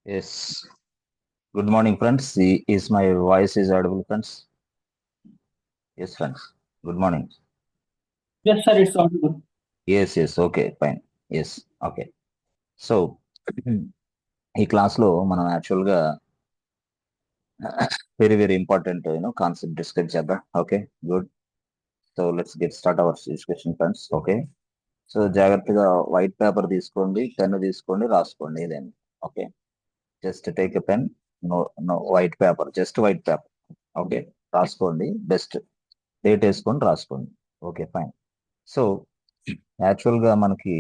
Yes. Good morning, friends. Is my voice is audible, friends? Yes, friends. Good morning. Yes, sir, it's audible. Yes. Okay, fine. Yes. Okay. So ఈ క్లాస్లో మనం యాక్చువల్గా very important concept discuss చేద్దాం. Okay, good. So let's get start our discussion, friends. Okay, so జాగ్రత్తగా white paper తీసుకోండి, pen తీసుకోండి, రాసుకోండి ఏదైనా. Okay, just take a pen. No no white paper, just white paper. Okay, రాసుకోండి. Best date వేసుకొని రాసుకోండి. Okay, fine. So యాక్చువల్గా మనకి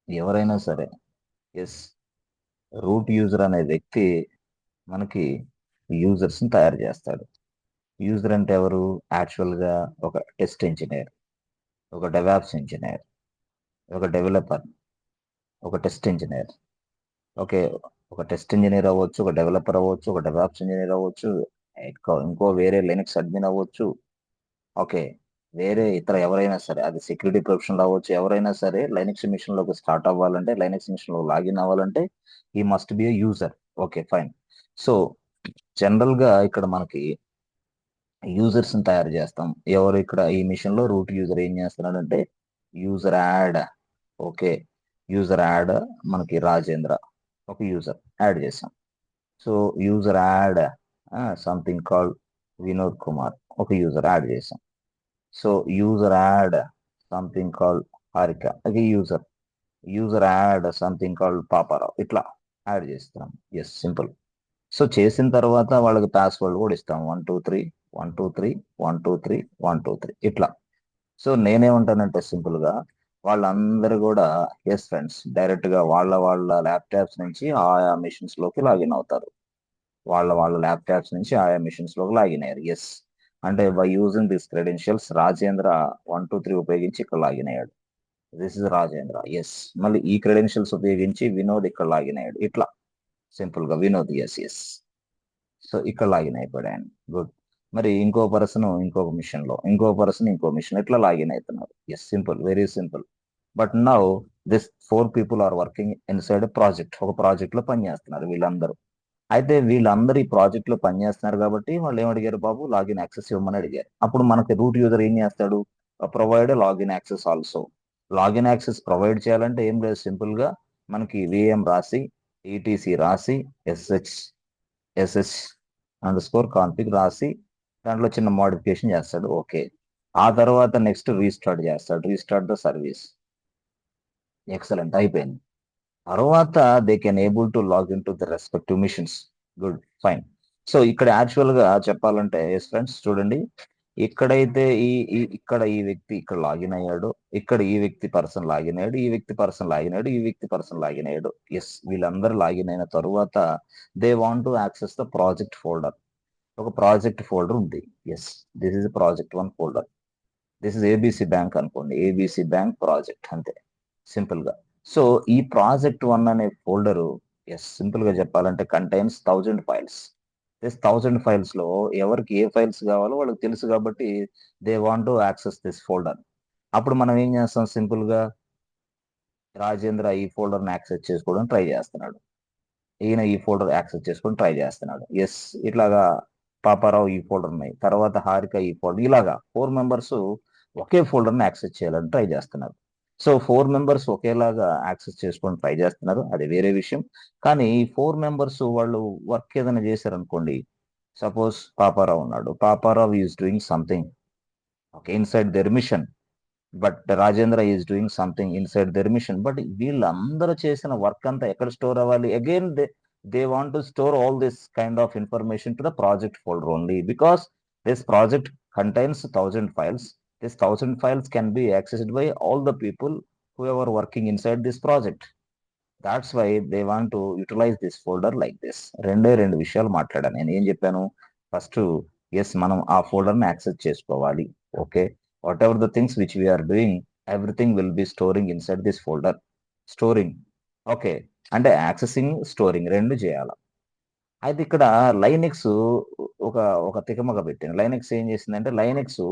ఎవరైనా సరే, ఎస్, రూట్ యూజర్ అనే వ్యక్తి మనకి యూజర్స్ని తయారు చేస్తాడు. యూజర్ అంటే ఎవరు? యాక్చువల్గా ఒక టెస్ట్ ఇంజనీర్, ఒక డెవాప్స్ ఇంజనీర్, ఒక డెవలపర్, ఒక టెస్ట్ ఇంజనీర్. ఓకే, ఒక టెస్ట్ ఇంజనీర్ అవ్వచ్చు, ఒక డెవలపర్ అవ్వచ్చు, ఒక డెవాప్స్ ఇంజనీర్ అవ్వచ్చు, ఇంకో వేరే లైనక్స్ అడ్మిన్ అవ్వచ్చు. ఓకే, వేరే ఇతర ఎవరైనా సరే, అది సెక్యూరిటీ ప్రొఫెషనల్ అవ్వచ్చు, ఎవరైనా సరే లైనక్స్ మిషన్ లోకి స్టార్ట్ అవ్వాలంటే, లైనక్స్ మిషన్ లో లాగిన్ అవ్వాలంటే ఈ must be A user. Okay, fine. So general గా ఇక్కడ మనకి యూజర్స్ ని తయారు చేస్తాం. ఎవరు ఇక్కడ ఈ మిషన్ లో రూట్ యూజర్ ఏం చేస్తున్నాడంటే user add. Okay, user add మనకి రాజేంద్ర ఒక యూజర్ యాడ్ చేసాం. So user add something called Vinod Kumar ఒక యూజర్ యాడ్ చేసాం. So user add something called Harika అది user add something called Paparao, ఇట్లా యాడ్ చేస్తున్నాం. Yes, simple. సో చేసిన తర్వాత వాళ్ళకి పాస్వర్డ్ కూడా ఇస్తాం. 123 123 123 123 ఇట్లా. సో నేనేమంటానంటే సింపుల్ గా వాళ్ళందరూ కూడా, ఎస్ ఫ్రెండ్స్, డైరెక్ట్ గా వాళ్ళ ల్యాప్టాప్స్ నుంచి ఆయా మిషన్స్ లోకి లాగిన్ అవుతారు. వాళ్ళ ల్యాప్టాప్స్ నుంచి ఆయా మిషన్స్ లోకి లాగిన్ అయ్యారు. ఎస్, అంటే by using this credentials Rajendra 123 ఉపయోగించి ఇక్కడ లాగిన్ అయ్యాడు. This is Rajendra. ఎస్, మళ్ళీ ఈ క్రెడెన్షియల్స్ ఉపయోగించి వినోద్ ఇక్కడ లాగిన్ అయ్యాడు. ఇట్లా సింపుల్ గా వినోద్. ఎస్. సో ఇక్కడ లాగిన్ అయిపోయాడు. గుడ్. మరి ఇంకో పర్సన్ ఇంకొక మిషన్ లో, ఇంకో పర్సన్ ఇంకో మిషన్, ఇట్లా లాగిన్ అవుతున్నారు. Yes, simple, very simple. But now this 4 people are working inside project. ఒక ప్రాజెక్ట్ లో పనిచేస్తున్నారు వీళ్ళందరూ. అయితే వీళ్ళందరూ ఈ ప్రాజెక్ట్ లో పనిచేస్తున్నారు కాబట్టి వాళ్ళు ఏం అడిగారు? బాబు లాగిన్ యాక్సెస్ ఇవ్వమని అడిగారు. అప్పుడు మనకి రూట్ యూజర్ ఏం చేస్తాడు? Provide login access also. Login access provide చేయాలంటే ఏం లేదు, సింపుల్ గా మనకి విఎం రాసి, ఈటీసీ రాసి, ఎస్హెచ్ _కాన్ఫిగ్ రాసి, దాంట్లో చిన్న మోడిఫికేషన్ చేస్తాడు. ఓకే, ఆ తర్వాత నెక్స్ట్ రీస్టార్ట్ చేస్తాడు, రీస్టార్ట్ ద సర్వీస్. ఎక్సలెంట్, అయిపోయింది. తర్వాత they can able to log in to the respective machines. Good, fine. So ఇక్కడ యాక్చువల్ గా చెప్పాలంటే, ఎస్ ఫ్రెండ్స్, చూడండి, ఇక్కడైతే ఇక్కడ ఈ వ్యక్తి ఇక్కడ లాగిన్ అయ్యాడు, ఇక్కడ ఈ వ్యక్తి పర్సన్ లాగిన్ అయ్యాడు, ఈ వ్యక్తి పర్సన్ లాగిన్ అయ్యాడు, ఈ వ్యక్తి పర్సన్ లాగిన్ అయ్యాడు. ఎస్, వీళ్ళందరూ లాగిన్ అయిన తరువాత they want to access the project folder. ఒక ప్రాజెక్ట్ ఫోల్డర్ ఉంది. Yes, this is project 1 folder. This is ABC bank అనుకోండి, ఏబిసి బ్యాంక్ ప్రాజెక్ట్, అంతే సింపుల్ గా. సో ఈ ప్రాజెక్ట్ 1 అనే ఫోల్డరు, ఎస్, సింపుల్ గా చెప్పాలంటే కంటైన్స్ 1000 ఫైల్స్. దిస్ 1000 ఫైల్స్ లో ఎవరికి ఏ ఫైల్స్ కావాలో వాళ్ళకి తెలుసు కాబట్టి they want to access this folder. అప్పుడు మనం ఏం చేస్తాం? సింపుల్ గా రాజేంద్ర ఈ ఫోల్డర్ ని యాక్సెస్ చేసుకోవడం ట్రై చేస్తున్నాడు, ఈయన ఈ ఫోల్డర్ యాక్సెస్ చేసుకొని ట్రై చేస్తున్నాడు. ఎస్, ఇట్లాగా పాపారావు ఈ ఫోల్డర్ ఉన్నాయి, తర్వాత హారిక ఈ ఫోల్డర్, ఇలాగా 4 మెంబర్స్ ఒకే ఫోల్డర్ ని యాక్సెస్ చేయాలని ట్రై చేస్తున్నారు. సో 4 మెంబర్స్ ఒకేలాగా యాక్సెస్ చేసుకొని ట్రై చేస్తున్నారు, అది వేరే విషయం. కానీ ఈ 4 మెంబర్స్ వాళ్ళు వర్క్ ఏదైనా చేశారనుకోండి, సపోజ్ పాపారావు ఉన్నాడు, Paparao is doing something okay inside their machine, but Rajendra is doing something inside their machine. But వీళ్ళందరూ చేసిన వర్క్ అంతా ఎక్కడ స్టోర్ అవ్వాలి? Again they want to store all this kind of information to the project folder only, because this project contains 1000 files. This 1000 files can be accessed by all the people who ever working inside this project. That's why they want to utilise this folder like this. రెండు విషయాలు మాట్లాడాను. నేను ఏం చెప్పాను? First, yes, మనం ఆ ఫోల్డర్ని access చేసుకోవాలి. Okay, whatever the things which we are doing, everything will be storing inside this folder. Storing, okay, అంటే యాక్సెసింగ్, స్టోరింగ్ రెండు చేయాలి. అయితే ఇక్కడ లైనెక్స్ ఒక ఒక తికమక పెట్టింది. లైనెక్స్ ఏం చేసిందంటే, లైనెక్స్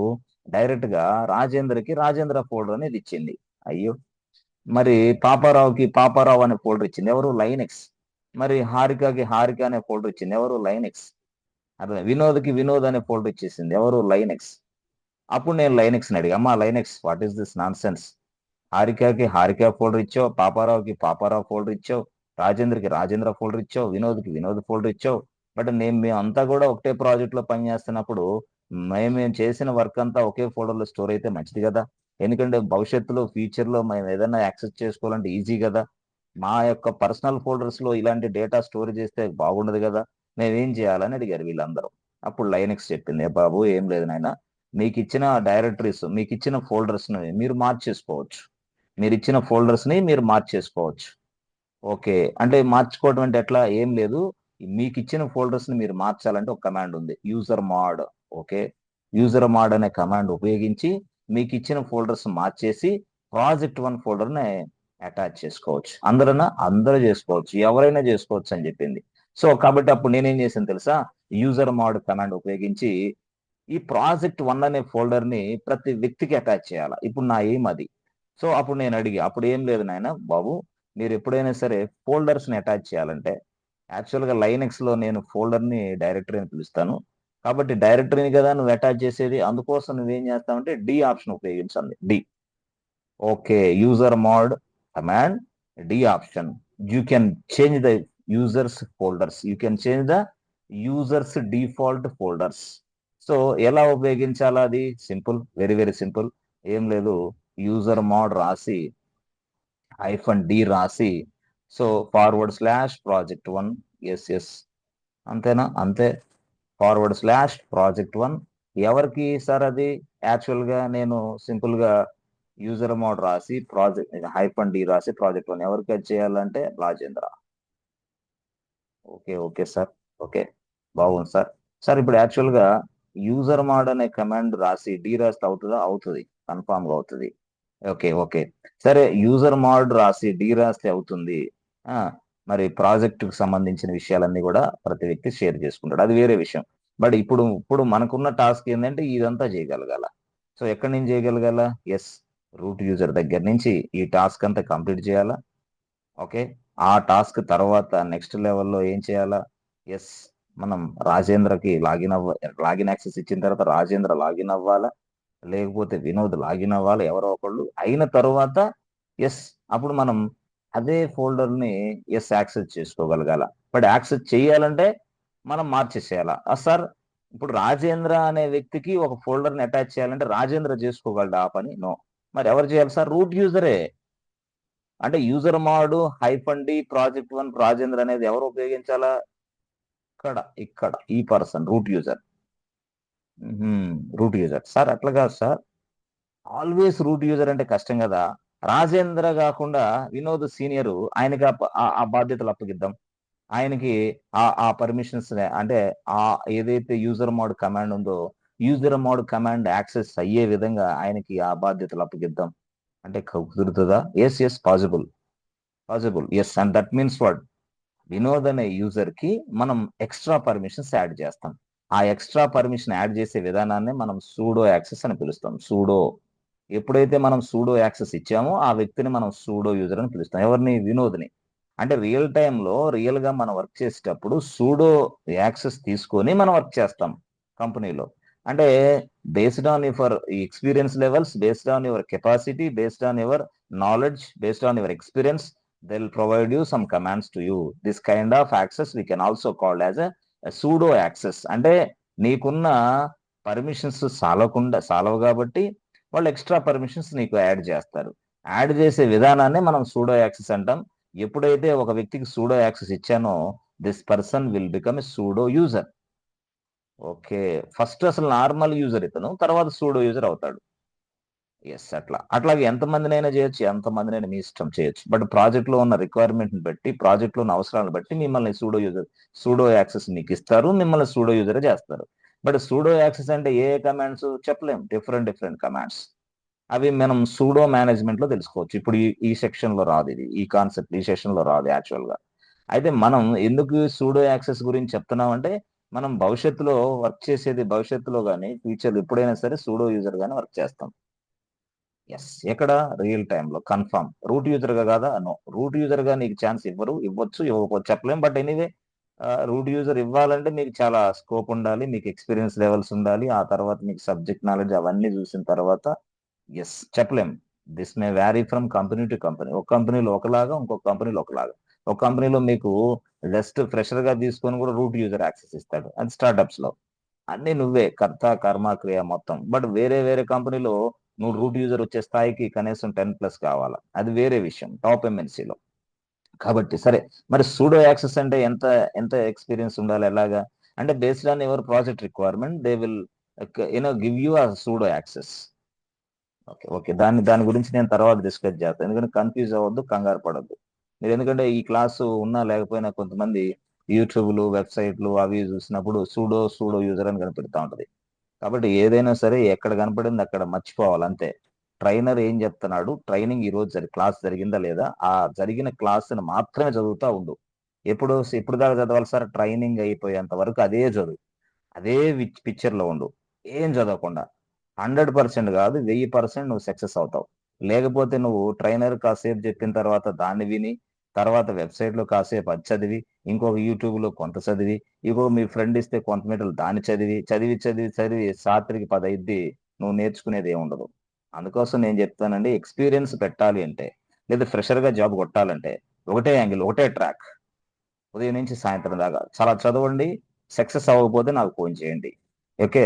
డైరెక్ట్ గా రాజేంద్ర ఫోల్డర్ అనేది ఇచ్చింది. అయ్యో, మరి పాపారావుకి పాపారావు అనే ఫోల్డర్ ఇచ్చింది ఎవరు? లైనెక్స్. మరి హారిక అనే ఫోల్డర్ ఇచ్చింది ఎవరు? లైనెక్స్. అర్థం. వినోద్కి వినోద్ అనే ఫోల్డర్ ఇచ్చేసింది ఎవరు? లైనెక్స్. అప్పుడు నేను లైనెక్స్ని అడిగా, అమ్మా Linux what is this non sense? Harika folder ఇచ్చావు, పాపారావుకి పాపారావు ఫోల్డర్ ఇచ్చావు, రాజేంద్రకి రాజేంద్ర ఫోల్డర్ ఇచ్చావు, వినోద్కి వినోద్ ఫోల్డర్ ఇచ్చావు. బట్ మేమంతా కూడా ఒకటే ప్రాజెక్ట్ లో పనిచేస్తున్నప్పుడు మేము చేసిన వర్క్ అంతా ఒకే ఫోల్డర్ లో స్టోర్ అయితే మంచిది కదా. ఎందుకంటే భవిష్యత్తులో ఫ్యూచర్ లో మేము ఏదైనా యాక్సెస్ చేసుకోవాలంటే ఈజీ కదా. మా యొక్క పర్సనల్ ఫోల్డర్స్ లో ఇలాంటి డేటా స్టోర్ చేస్తే బాగుండదు కదా. మేమేం చేయాలని అడిగారు వీళ్ళందరూ. అప్పుడు లైనెక్స్ చెప్పింది, "ఏ బాబు ఏం లేదు నాయన, మీకు ఇచ్చిన డైరెక్టరీస్ మీకు ఇచ్చిన ఫోల్డర్స్ ని మీరు మార్చేసుకోవచ్చు. మీరు ఇచ్చిన ఫోల్డర్స్ ని మీరు మార్చేసుకోవచ్చు. ఓకే, అంటే మార్చుకోవడం అంటే ఎట్లా? ఏం లేదు, మీకు ఇచ్చిన ఫోల్డర్స్ ని మీరు మార్చాలంటే ఒక కమాండ్ ఉంది, user mod. Okay, user mod అనే కమాండ్ ఉపయోగించి మీకు ఇచ్చిన ఫోల్డర్స్ మార్చేసి ప్రాజెక్ట్ 1 ఫోల్డర్ ని అటాచ్ చేసుకోవచ్చు. అందరూ చేసుకోవచ్చు, ఎవరైనా చేసుకోవచ్చు అని చెప్పింది. సో కాబట్టి అప్పుడు నేనేం చేశాను తెలుసా? యూజర్ మాడ్ కమాండ్ ఉపయోగించి ఈ ప్రాజెక్ట్ 1 అనే ఫోల్డర్ ని ప్రతి వ్యక్తికి అటాచ్ చేయాలి. ఇప్పుడు నా ఏం అది. సో అప్పుడు నేను అడిగి, అప్పుడు ఏం లేదు నాయన బాబు, మీరు ఎప్పుడైనా సరే ఫోల్డర్స్ ని అటాచ్ చేయాలంటే యాక్చువల్గా లైనెక్స్ లో నేను ఫోల్డర్ ని డైరెక్టరీ అని పిలుస్తాను. కాబట్టి డైరెక్టరీని కదా నువ్వు అటాచ్ చేసేది, అందుకోసం నువ్వేం చేస్తావంటే డి ఆప్షన్ ఉపయోగించండి. D. Okay, user mode command D option. You can change the users folders, you can change the users default folders. So ఎలా ఉపయోగించాలా? అది సింపుల్, వెరీ వెరీ సింపుల్. ఏం లేదు, యూజర్ మోడ్ రాసి -d రాసి, సో /project1, ఎస్ అంతేనా? అంతే. /project1 ఎవరికి సార్ అది? యాక్చువల్ గా నేను సింపుల్ గా యూజర్ మోడ్ రాసి -d రాసి project1 ఎవరికి అది చేయాలంటే Rajendra. Okay okay sir, okay బాగుంది సార్. సార్ ఇప్పుడు యాక్చువల్ గా యూజర్ మోడ్ అనే కమాండ్ రాసి డి రాస్తే అవుతుందా? అవుతుంది, కన్ఫామ్ గా అవుతుంది. ఓకే ఓకే సరే, యూజర్ మోడ్ రాసి డి రాస్తే అవుతుంది. ఆ, మరి ప్రాజెక్ట్ కు సంబంధించిన విషయాలన్నీ కూడా ప్రతి వ్యక్తి షేర్ చేసుకుంటాడు, అది వేరే విషయం. బట్ ఇప్పుడు మనకున్న టాస్క్ ఏంటంటే ఇదంతా చేయగలగాల. సో ఎక్కడి నుంచి చేయగలగాల? ఎస్, రూట్ యూజర్ దగ్గర నుంచి ఈ టాస్క్ అంతా కంప్లీట్ చేయాలా. ఓకే, ఆ టాస్క్ తర్వాత నెక్స్ట్ లెవెల్లో ఏం చేయాలా? ఎస్, మనం రాజేంద్రకి లాగిన్ యాక్సెస్ ఇచ్చిన తర్వాత రాజేంద్ర లాగిన్ అవ్వాలా, లేకపోతే వినోద్ లాగిన్ అవ్వాలి, ఎవరో ఒకళ్ళు అయిన తర్వాత ఎస్, అప్పుడు మనం అదే ఫోల్డర్ ని యాక్సెస్ చేసుకోగలగాల. బట్ యాక్సెస్ చేయాలంటే మనం మార్చేసేయాలా సార్? ఇప్పుడు రాజేంద్ర అనే వ్యక్తికి ఒక ఫోల్డర్ ని అటాచ్ చేయాలంటే రాజేంద్ర చేసుకోగలడా ఆ పని? నో. మరి ఎవరు చేయాలి సార్? రూట్ యూజరే. అంటే user mod -d project 1 Rajendra అనేది ఎవరు ఉపయోగించాలా? ఇక్కడ ఈ person root user. Root user sir, అట్లా కాదు సార్, ఆల్వేస్ రూట్ యూజర్ అంటే కష్టం కదా. రాజేంద్ర కాకుండా వినోద్ సీనియర్, ఆయనకి ఆ బాధ్యతలు అప్పగిద్దాం. ఆయనకి ఆ పర్మిషన్స్, అంటే ఆ ఏదైతే యూజర్ మోడ్ కమాండ్ ఉందో యూజర్ మోడ్ కమాండ్ యాక్సెస్ అయ్యే విధంగా ఆయనకి ఆ బాధ్యతలు అప్పగిద్దాం. అంటే కుదురుతుందా? Yes possible, yes. And that means what? Vinod అనే యూజర్ కి మనం ఎక్స్ట్రా పర్మిషన్స్ యాడ్ చేస్తాం. ఆ ఎక్స్ట్రా పర్మిషన్ యాడ్ చేసే విధానాన్ని మనం సూడో యాక్సెస్ అని పిలుస్తాం. సూడో. ఎప్పుడైతే మనం సూడో యాక్సెస్ ఇచ్చామో ఆ వ్యక్తిని మనం సూడో యూజర్ అని పిలుస్తాం. ఎవరిని? వినోద్ని. అంటే రియల్ టైంలో రియల్ గా మనం వర్క్ చేసేటప్పుడు సూడో యాక్సెస్ తీసుకొని మనం వర్క్ చేస్తాం కంపెనీలో. అంటే based on your experience levels, based on your capacity, based on your knowledge, based on your experience, they will provide you some commands to you. This kind of access we can also call as a pseudo access. అంటే నీకున్న permissions సాలవు కాబట్టి వాళ్ళు extra permissions నీకు add చేస్తారు. Add చేసే విధానాన్ని మనం సూడో యాక్సెస్ అంటాం. ఎప్పుడైతే ఒక వ్యక్తికి సూడో యాక్సెస్ ఇచ్చానో this person will become a sudo user. Okay, first అసలు నార్మల్ యూజర్ ఇతను, తర్వాత సూడో యూజర్ అవుతాడు. ఎస్, అట్లాగే ఎంతమందినైనా చేయొచ్చు, ఎంతమందినైనా మీ ఇష్టం చేయొచ్చు. బట్ ప్రాజెక్ట్ లో ఉన్న రిక్వైర్మెంట్ బట్టి, ప్రాజెక్ట్ లో ఉన్న అవసరాలను బట్టి మిమ్మల్ని సూడో యాక్సెస్ మీకు ఇస్తారు, మిమ్మల్ని సూడో యూజర్ చేస్తారు. బట్ సూడో యాక్సెస్ అంటే ఏ కమాండ్స్ చెప్పలేం, డిఫరెంట్ కమాండ్స్. అవి మనం సూడో మేనేజ్మెంట్ లో తెలుసుకోవచ్చు. ఇప్పుడు ఈ సెక్షన్ లో రాదు, ఈ కాన్సెప్ట్ ఈ సెషన్ లో రాదు యాక్చువల్ గా. అయితే మనం ఎందుకు సూడో యాక్సెస్ గురించి చెప్తున్నాం అంటే, మనం భవిష్యత్తులో వర్క్ చేసేది, భవిష్యత్తులో కానీ ఫ్యూచర్ ఎప్పుడైనా సరే సూడో యూజర్ గానే వర్క్ చేస్తాం. ఎస్, ఎక్కడ? రియల్ టైంలో కన్ఫర్మ్. రూట్ యూజర్ గా కాదా? నో, రూట్ యూజర్ గా నీకు ఛాన్స్ ఇవ్వచ్చు ఇవ్వకపోవచ్చు చెప్పలేం. బట్ ఎనీవే రూట్ యూజర్ ఇవ్వాలంటే మీకు చాలా స్కోప్ ఉండాలి, మీకు ఎక్స్పీరియన్స్ లెవెల్స్ ఉండాలి, ఆ తర్వాత మీకు సబ్జెక్ట్ నాలెడ్జ్ అవన్నీ చూసిన తర్వాత ఎస్ చెప్పలేం. This may vary from company to company. ఒక కంపెనీలో ఒకలాగా, ఇంకొక కంపెనీలో ఒకలాగా. ఒక కంపెనీలో మీకు జస్ట్ ఫ్రెషర్ గా తీసుకొని కూడా రూట్ యూజర్ యాక్సెస్ ఇస్తాడు, అది స్టార్టప్స్ లో. అన్ని నువ్వే కర్త కర్మ క్రియ మొత్తం. బట్ వేరే వేరే కంపెనీలో నువ్వు రూట్ యూజర్ వచ్చే స్థాయికి కనీసం 10+ కావాలా, అది వేరే విషయం టాప్ ఎంఎన్సీలో. కాబట్టి సరే, మరి సూడో యాక్సెస్ అంటే ఎంత ఎంత ఎక్స్పీరియన్స్ ఉండాలి, ఎలాగా? అంటే based on your project requirement they will give you ఆ సూడో యాక్సెస్. ఓకే ఓకే, దాని దాని గురించి నేను తర్వాత డిస్కస్ చేస్తాను. ఎందుకంటే కన్ఫ్యూజ్ అవ్వద్దు, కంగారు పడద్దు మీరు. ఎందుకంటే ఈ క్లాసు ఉన్నా లేకపోయినా కొంతమంది యూట్యూబ్లు వెబ్సైట్లు అవి చూసినప్పుడు సూడో సూడో యూజర్ అని కనిపెడతా ఉంటది. కాబట్టి ఏదైనా సరే ఎక్కడ కనపడింది అక్కడ మర్చిపోవాలి అంతే. ట్రైనర్ ఏం చెప్తున్నాడు, ట్రైనింగ్ ఈ రోజు క్లాస్ జరిగిందా లేదా, ఆ జరిగిన క్లాసును మాత్రమే చదువుతా ఉండు. ఎప్పుడు దాకా చదవాలి సార్? ట్రైనింగ్ అయిపోయేంత వరకు అదే చదువు, అదే పిక్చర్ లో ఉండు, ఏం చదవకుండా. 100% కాదు, 1000% నువ్వు సక్సెస్ అవుతావు. లేకపోతే నువ్వు ట్రైనర్ కాసేపు చెప్పిన తర్వాత దాన్ని విని, తర్వాత వెబ్సైట్ లో కాసేపు అది చదివి, ఇంకొక యూట్యూబ్ లో కొంత చదివి, మీ ఫ్రెండ్ ఇస్తే కొంత మీటర్లు దాన్ని చదివి చదివి చదివి చదివి సాత్రికి 10 అయింది, నువ్వు నేర్చుకునేది ఏమి ఉండదు. అందుకోసం నేను చెప్తానండి, ఎక్స్పీరియన్స్ పెట్టాలి అంటే, లేదా ఫ్రెషర్ గా జాబ్ కొట్టాలంటే ఒకటే యాంగిల్, ఒకటే ట్రాక్. ఉదయం నుంచి సాయంత్రం దాకా చాలా చదవండి. సక్సెస్ అవ్వకపోతే నాకు ఫోన్ చేయండి. ఓకే,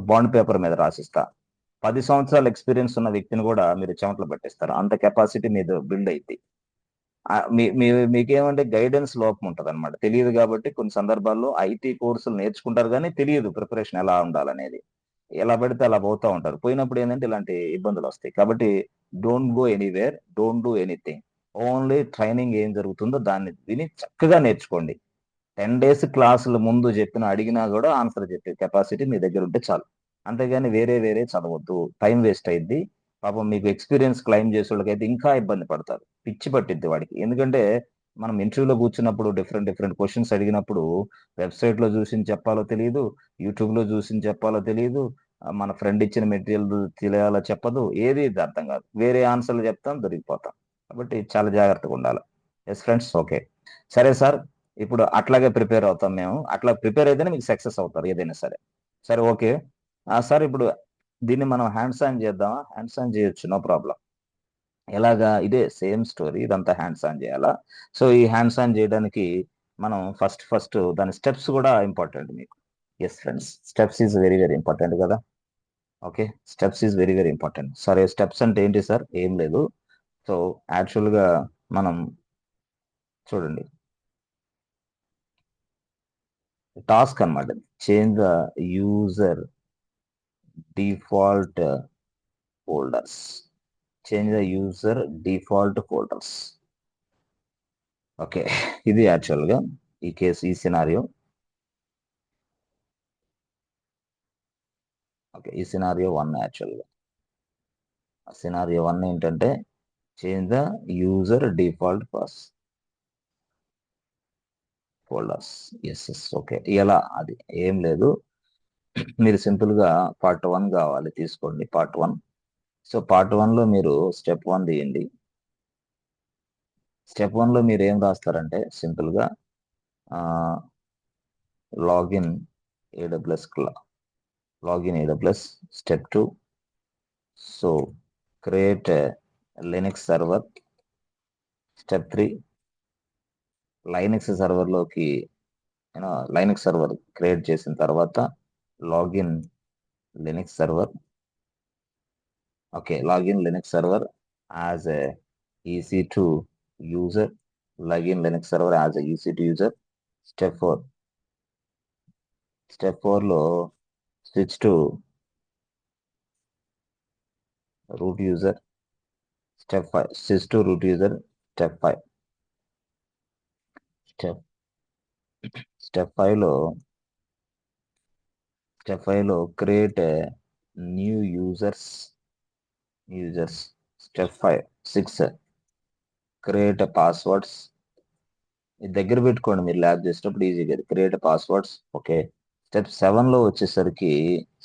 బాండ్ పేపర్ మీద రాసిస్తా. 10 సంవత్సరాల ఎక్స్పీరియన్స్ ఉన్న వ్యక్తిని కూడా మీరు చెమటలు పట్టిస్తారు, అంత కెపాసిటీ మీద బిల్డ్ అయింది. మీకేమంటే గైడెన్స్ లోపం ఉంటది అనమాట, తెలియదు. కాబట్టి కొన్ని సందర్భాల్లో ఐటీ కోర్సులు నేర్చుకుంటారు కానీ తెలియదు ప్రిపరేషన్ ఎలా ఉండాలనేది. ఎలా పెడితే అలా పోతా ఉంటారు. పోయినప్పుడు ఏంటంటే ఇలాంటి ఇబ్బందులు వస్తాయి. కాబట్టి don't go anywhere, don't do anything. Only training ఏం జరుగుతుందో దాన్ని విని చక్కగా నేర్చుకోండి. 10 days క్లాసుల ముందు అడిగినా కూడా ఆన్సర్ చెప్పే కెపాసిటీ మీ దగ్గర ఉంటే చాలు. అంతేగాని వేరే వేరే చదవద్దు, టైం వేస్ట్ అయింది. పాపం మీకు ఎక్స్పీరియన్స్ క్లైమ్ చేసే వాళ్ళకైతే ఇంకా ఇబ్బంది పడతారు, పిచ్చి పట్టిద్ది వాడికి. ఎందుకంటే మనం ఇంటర్వ్యూలో కూర్చున్నప్పుడు డిఫరెంట్ డిఫరెంట్ క్వశ్చన్స్ అడిగినప్పుడు వెబ్సైట్ లో చూసి చెప్పాలో తెలియదు, యూట్యూబ్ లో చూసి చెప్పాలో తెలియదు, మన ఫ్రెండ్ ఇచ్చిన మెటీరియల్ తెలియాలో చెప్పదు, ఏది ఇది అర్థం కాదు, వేరే ఆన్సర్లు చెప్తాం, దొరికిపోతాం. కాబట్టి చాలా జాగ్రత్తగా ఉండాలి. Yes friends, okay. సరే సార్, ఇప్పుడు అట్లాగే ప్రిపేర్ అవుతాం మేము. అట్లా ప్రిపేర్ అయితేనే మీకు సక్సెస్ అవుతారు ఏదైనా సరే. సరే ఓకే. సార్ ఇప్పుడు దీన్ని మనం హ్యాండ్స్ ఆన్ చేద్దామా? హ్యాండ్స్ ఆన్ చేయొచ్చు, నో ప్రాబ్లం. ఎలాగా? ఇదే సేమ్ స్టోరీ, ఇదంతా హ్యాండ్స్ ఆన్ చేయాలా? సో ఈ హ్యాండ్స్ ఆన్ చేయడానికి మనం ఫస్ట్ దాని స్టెప్స్ కూడా ఇంపార్టెంట్ మీకు. Yes friends, steps is very very important కదా. Okay, steps is very very important. సరే, స్టెప్స్ అంటే ఏంటి సార్? ఏం లేదు. సో యాక్చువల్గా మనం చూడండి, టాస్క్ అన్నమాట. Change the user default folders. Change the user default folders. Okay, ఇది యాక్చువల్గా ఈ కేసు, ఈ సినారియో. ఓకే, ఈ సినారియో 1 యాక్చువల్గా. సినారియో 1 ఏంటంటే change the user default folders. Yes yes, okay. ఎలా? అది ఏం లేదు, మీరు సింపుల్ గా పార్ట్ 1 కావాలి, తీసుకోండి పార్ట్ 1. సో పార్ట్ 1 లో మీరు స్టెప్ 1 తీయండి. స్టెప్ 1 లో మీరు ఏం రాస్తారంటే సింపుల్ గా login AWS login AWS. Step 2, so create Linux server. Step 3, Linux server లోకి లైనక్స్ సర్వర్ క్రియేట్ చేసిన తర్వాత login Linux server. Okay, login Linux server as a EC2 user. Login Linux server as a EC2 user. Step 4. Step 4 లో switch to root user. Step 5. Switch to root user. Step 5. Step 5 లో create a new users. Step 5. 6. Create a passwords. ఇది దగ్గర పెట్టుకోండి, మీరు lab చేసేటప్పుడు ఈజీగా. Create passwords. Okay. Step 7 లో వచ్చేసరికి,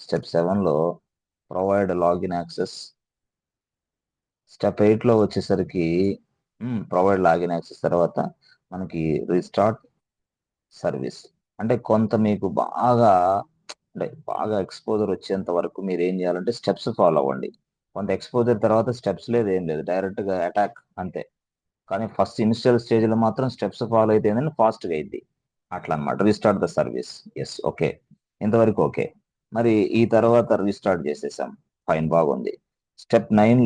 స్టెప్ 7 లో ప్రొవైడ్ లాగిన్ యాక్సెస్. స్టెప్ 8 లో వచ్చేసరికి ప్రొవైడ్ లాగిన్ యాక్సెస్ తర్వాత మనకి రీస్టార్ట్ సర్వీస్. అంటే కొంత మీకు బాగా ఎక్స్పోజర్ వచ్చేంత వరకు మీరు ఏం చేయాలంటే స్టెప్స్ ఫాలో అవ్వండి. కొంత ఎక్స్పోజర్ తర్వాత స్టెప్స్ లేదు, ఏం లేదు, డైరెక్ట్ గా అటాక్ అంతే. కానీ ఫస్ట్ ఇనిషియల్ స్టేజ్ లో మాత్రం స్టెప్స్ ఫాలో అయితే ఫాస్ట్గా అయింది. అట్లా అనమాట. Restart the service. Yes, okay, ఇంతవరకు ఓకే. మరి ఈ తర్వాత రీస్టార్ట్ చేసేసాం, ఫైన్, బాగుంది. స్టెప్ 9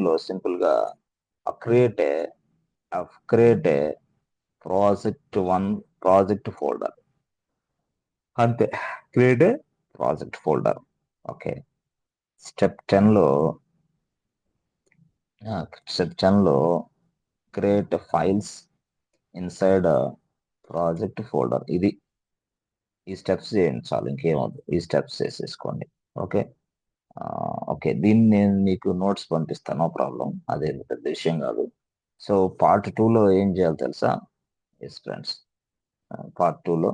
లో సింపుల్ గా క్రియేట్ క్రియేట్ ప్రాజెక్ట్ ఫోల్డర్. అంతే, create project folder. Okay. Step 10 లో స్టెప్ 10 లో create files inside project folder. ఈ స్టెప్స్ చేయండి చాలు, ఇంకేమవుతుంది. ఈ స్టెప్స్ చేసేసుకోండి. ఓకే. ఓకే, దీన్ని నేను మీకు నోట్స్ పంపిస్తాను, నో ప్రాబ్లం, అదే పెద్ద విషయం కాదు. సో పార్ట్ 2లో ఏం చేయాలి తెలుసా? ఎస్ ఫ్రెండ్స్, పార్ట్ 2లో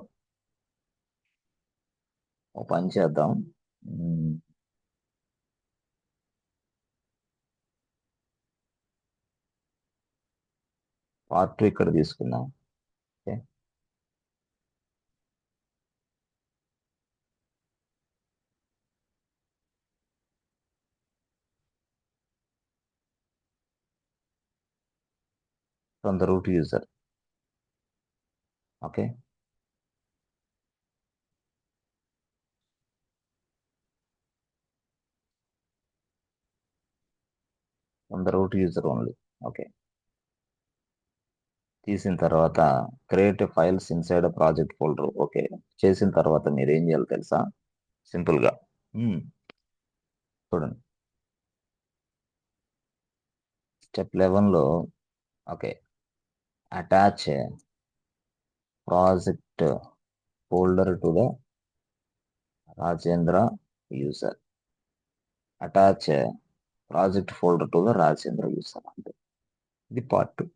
ఒక పని చేద్దాం. పార్ట్ 2 ఇక్కడ తీసుకుందాం. Okay. From the root user. Okay. From the root user only. Okay. తీసిన తర్వాత create files inside project folder. Okay. చేసిన తర్వాత మీరు ఏం చేయాలి తెలుసా? సింపుల్ గా చూడండి, స్టెప్ 11లో okay, attach project folder to the Rajendra user. Attach project folder to the Rajendra user. అంటే ఇది పార్ట్ 2.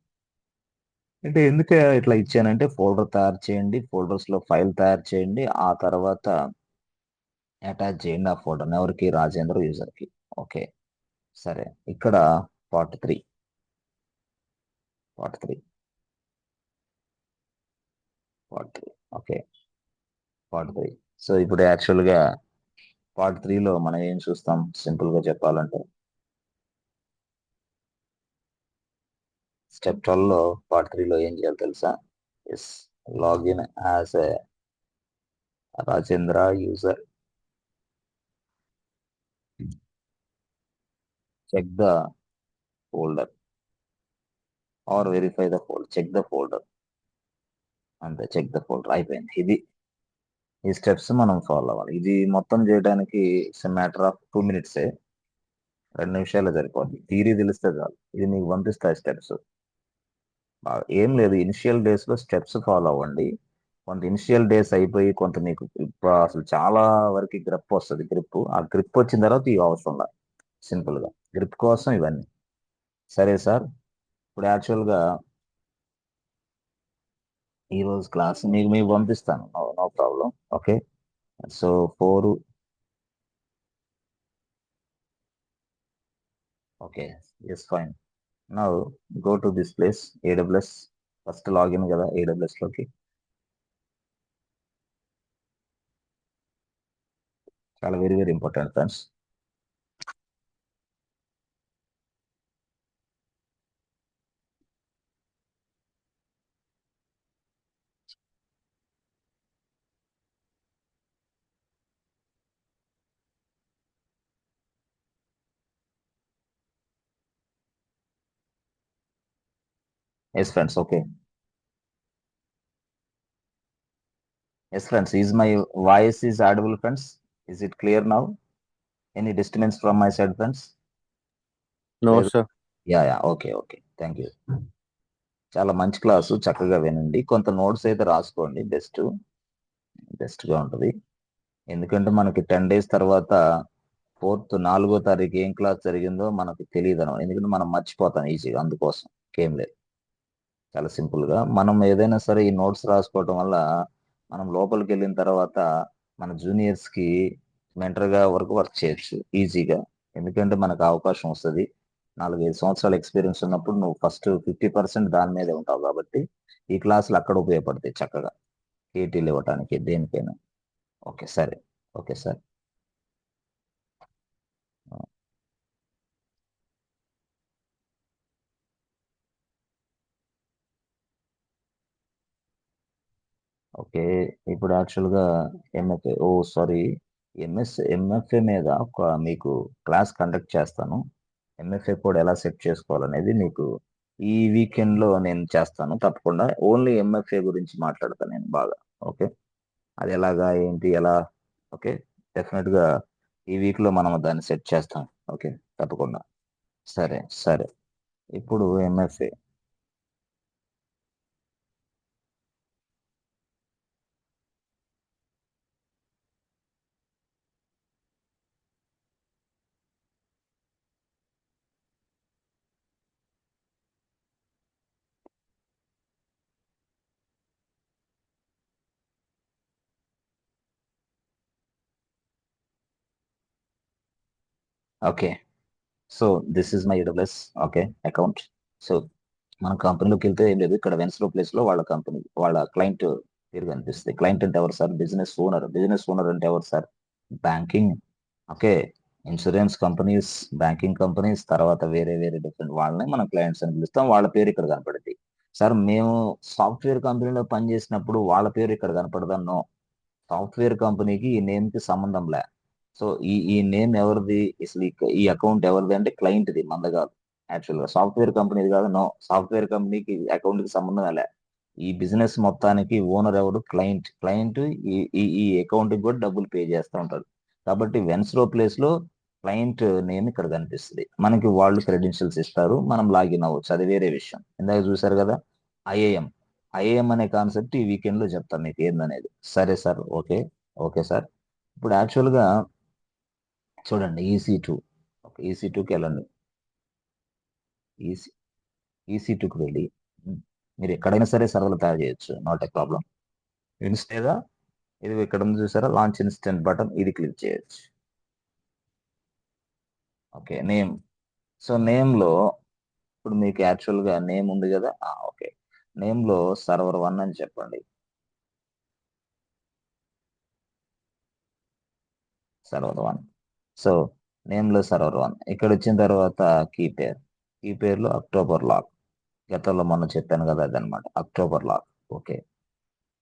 అంటే ఎందుకు ఇట్లా ఇచ్చానంటే ఫోల్డర్ తయారు చేయండి, ఫోల్డర్స్ లో ఫైల్ తయారు చేయండి, ఆ తర్వాత అటాచ్ చేయండి ఆ ఫోల్డర్ ఎవరికి? రాజేంద్ర యూజర్ కి. ఓకే, సరే. ఇక్కడ part 3. Part 3. Part 3. Okay. Part 3. So ఇప్పుడు యాక్చువల్ గా పార్ట్ 3లో మనం ఏం చూస్తాం? సింపుల్ గా చెప్పాలంటే స్టెప్ 12లో పార్ట్ 3లో ఏం చేయాలి తెలుసా? Yes, login as a Rajendra user. Check the folder or verify the folder. Check the folder. అంతే, చెక్ ద ఫోల్డర్ అయిపోయింది. ఈ స్టెప్స్ మనం ఫాలో అవ్వాలి. ఇది మొత్తం చేయడానికి ఇట్స్ మ్యాటర్ ఆఫ్ 2 minutes. 2 నిమిషాలు సరిపోద్ది. థియరీ తెలిస్తే చాలు. ఇది మీకు పంపిస్తాయి స్టెప్స్. ఏం లేదు, ఇనిషియల్ డేస్ లో స్టెప్స్ ఫాలో అవ్వండి. కొంత ఇనిషియల్ డేస్ అయిపోయి కొంత మీకు అసలు చాలా వరకు గ్రిప్ వస్తుంది. ఆ గ్రిప్ వచ్చిన తర్వాత ఇవి అవసరం లేదు. సింపుల్ గా గ్రిప్ కోసం ఇవన్నీ. సరే సార్, ఇప్పుడు యాక్చువల్ గా ఈ రోజు క్లాస్ మీకు పంపిస్తాను, no problem. Okay. So 4. Okay, yes, fine. Now go to this place, AWS. First login కదా AWS లోకి. చాలా very very important friends. Yes friends, okay. Yes friends, is my voice is audible friends? Is it clear now? Any disturbance from my side friends? No, లేదు. sir. Yeah, okay, okay, thank you. చాలా మంచి class, చక్కగా వినండి. కొంత notes అయితే రాసుకోండి, best గా ఉంటుంది. ఎందుకంటే మనకి 10 days తర్వాత 4వ తారీఖు ఏం క్లాస్ జరిగిందో మనకు తెలియదు అనమాట. ఎందుకంటే మనం మర్చిపోతాం ఈజీగా, అందుకోసం. ఏం లేదు, చాలా సింపుల్ గా మనం ఏదైనా సరే ఈ నోట్స్ రాసుకోవటం వల్ల మనం లోపలికి వెళ్ళిన తర్వాత మన జూనియర్స్ కి మెంటర్ గా వర్క్ చేయొచ్చు ఈజీగా. ఎందుకంటే మనకు అవకాశం వస్తుంది. 4-5 సంవత్సరాల ఎక్స్పీరియన్స్ ఉన్నప్పుడు నువ్వు ఫస్ట్ 50% దాని మీదే ఉంటావు కాబట్టి ఈ క్లాసులు అక్కడ ఉపయోగపడతాయి చక్కగా కేటీలు ఇవ్వటానికి దేనికైనా. ఓకే సరే. Okay sir. ఓకే, ఇప్పుడు యాక్చువల్గా ఎంఎఫ్ఏ సారీ ఎంఎఫ్ఏ మీద ఒక మీకు క్లాస్ కండక్ట్ చేస్తాను. ఎంఎఫ్ఏ కోడ్ ఎలా సెట్ చేసుకోవాలనేది మీకు ఈ వీకెండ్లో నేను చేస్తాను తప్పకుండా. ఓన్లీ ఎంఎఫ్ఏ గురించి మాట్లాడతాను నేను బాగా. ఓకే, అది ఎలాగా ఏంటి ఎలా. ఓకే, డెఫినెట్గా ఈ వీక్లో మనం దాన్ని సెట్ చేస్తాం. ఓకే తప్పకుండా. సరే సరే. ఇప్పుడు MFA okay. So this is my AWS okay account. So మన కంపెనీలోకి వెళ్తే ఏం లేదు, ఇక్కడ వెన్స్లో ప్లేస్ లో వాళ్ళ కంపెనీ వాళ్ళ క్లయింట్ పేరు కనిపిస్తుంది. క్లయింట్ అంటే ఎవరు sir? Business owner. Business owner అంటే ఎవరు sir? Banking, okay, insurance companies, banking companies, తర్వాత వేరే వేరే డిఫరెంట్ వాళ్ళని మనం క్లయింట్స్ అని పిలుస్తాం. వాళ్ళ పేరు ఇక్కడ కనపడుద్ది. సార్ మేము సాఫ్ట్వేర్ కంపెనీలో పనిచేసినప్పుడు వాళ్ళ పేరు ఇక్కడ కనపడదన్నో. సాఫ్ట్వేర్ కంపెనీకి ఈ నేమ్ కి సంబంధం లే. సో ఈ నేమ్ ఎవరిది అసలు? ఈ అకౌంట్ ఎవరిది అంటే క్లయింట్ది, మంద కాదు. యాక్చువల్గా సాఫ్ట్వేర్ కంపెనీది కాదు. నో, సాఫ్ట్వేర్ కంపెనీకి అకౌంట్ కి సంబంధం లే. ఈ బిజినెస్ మొత్తానికి ఓనర్ ఎవరు? క్లయింట్. క్లయింట్ ఈ ఈ ఈ అకౌంట్ కి కూడా డబ్బులు పే చేస్తూ ఉంటారు. కాబట్టి వెన్స్లో ప్లేస్ లో క్లయింట్ నేమ్ ఇక్కడ కనిపిస్తుంది. మనకి వాళ్ళు క్రెడెన్షియల్స్ ఇస్తారు, మనం లాగిన్ అవ్వచ్చు, అది వేరే విషయం. ఇందాక చూసారు కదా ఐఏఎం. ఐఏఎం అనే కాన్సెప్ట్ ఈ వీకెండ్ లో చెప్తాను మీకు ఏందనేది. సరే సార్. ఓకే. Okay sir. ఇప్పుడు యాక్చువల్గా చూడండి EC2. ఓకే, EC2కి వెళ్ళండి. ఈసీ EC2కి వెళ్ళి మీరు ఎక్కడైనా సరే సర్వర్లు తయారు చేయొచ్చు, నాట్ ఏ ప్రాబ్లం. ఇన్స్టేగా ఇది ఇక్కడ ఉంది చూసారా, లాంచ్ ఇన్స్టెంట్ బటన్, ఇది క్లిక్ చేయొచ్చు. Okay, name. సో నేమ్లో ఇప్పుడు మీకు యాక్చువల్గా నేమ్ ఉంది కదా. ఓకే, నేమ్లో సర్వర్ 1 అని చెప్పండి. సర్వర్ 1. సో నేమ్లో సర్వర్ 1 ఇక్కడ వచ్చిన తర్వాత కీ పేర్లో అక్టోబర్ లాక్. గతంలో మొన్న చెప్పాను కదా, అదనమాట అక్టోబర్ లాక్. ఓకే,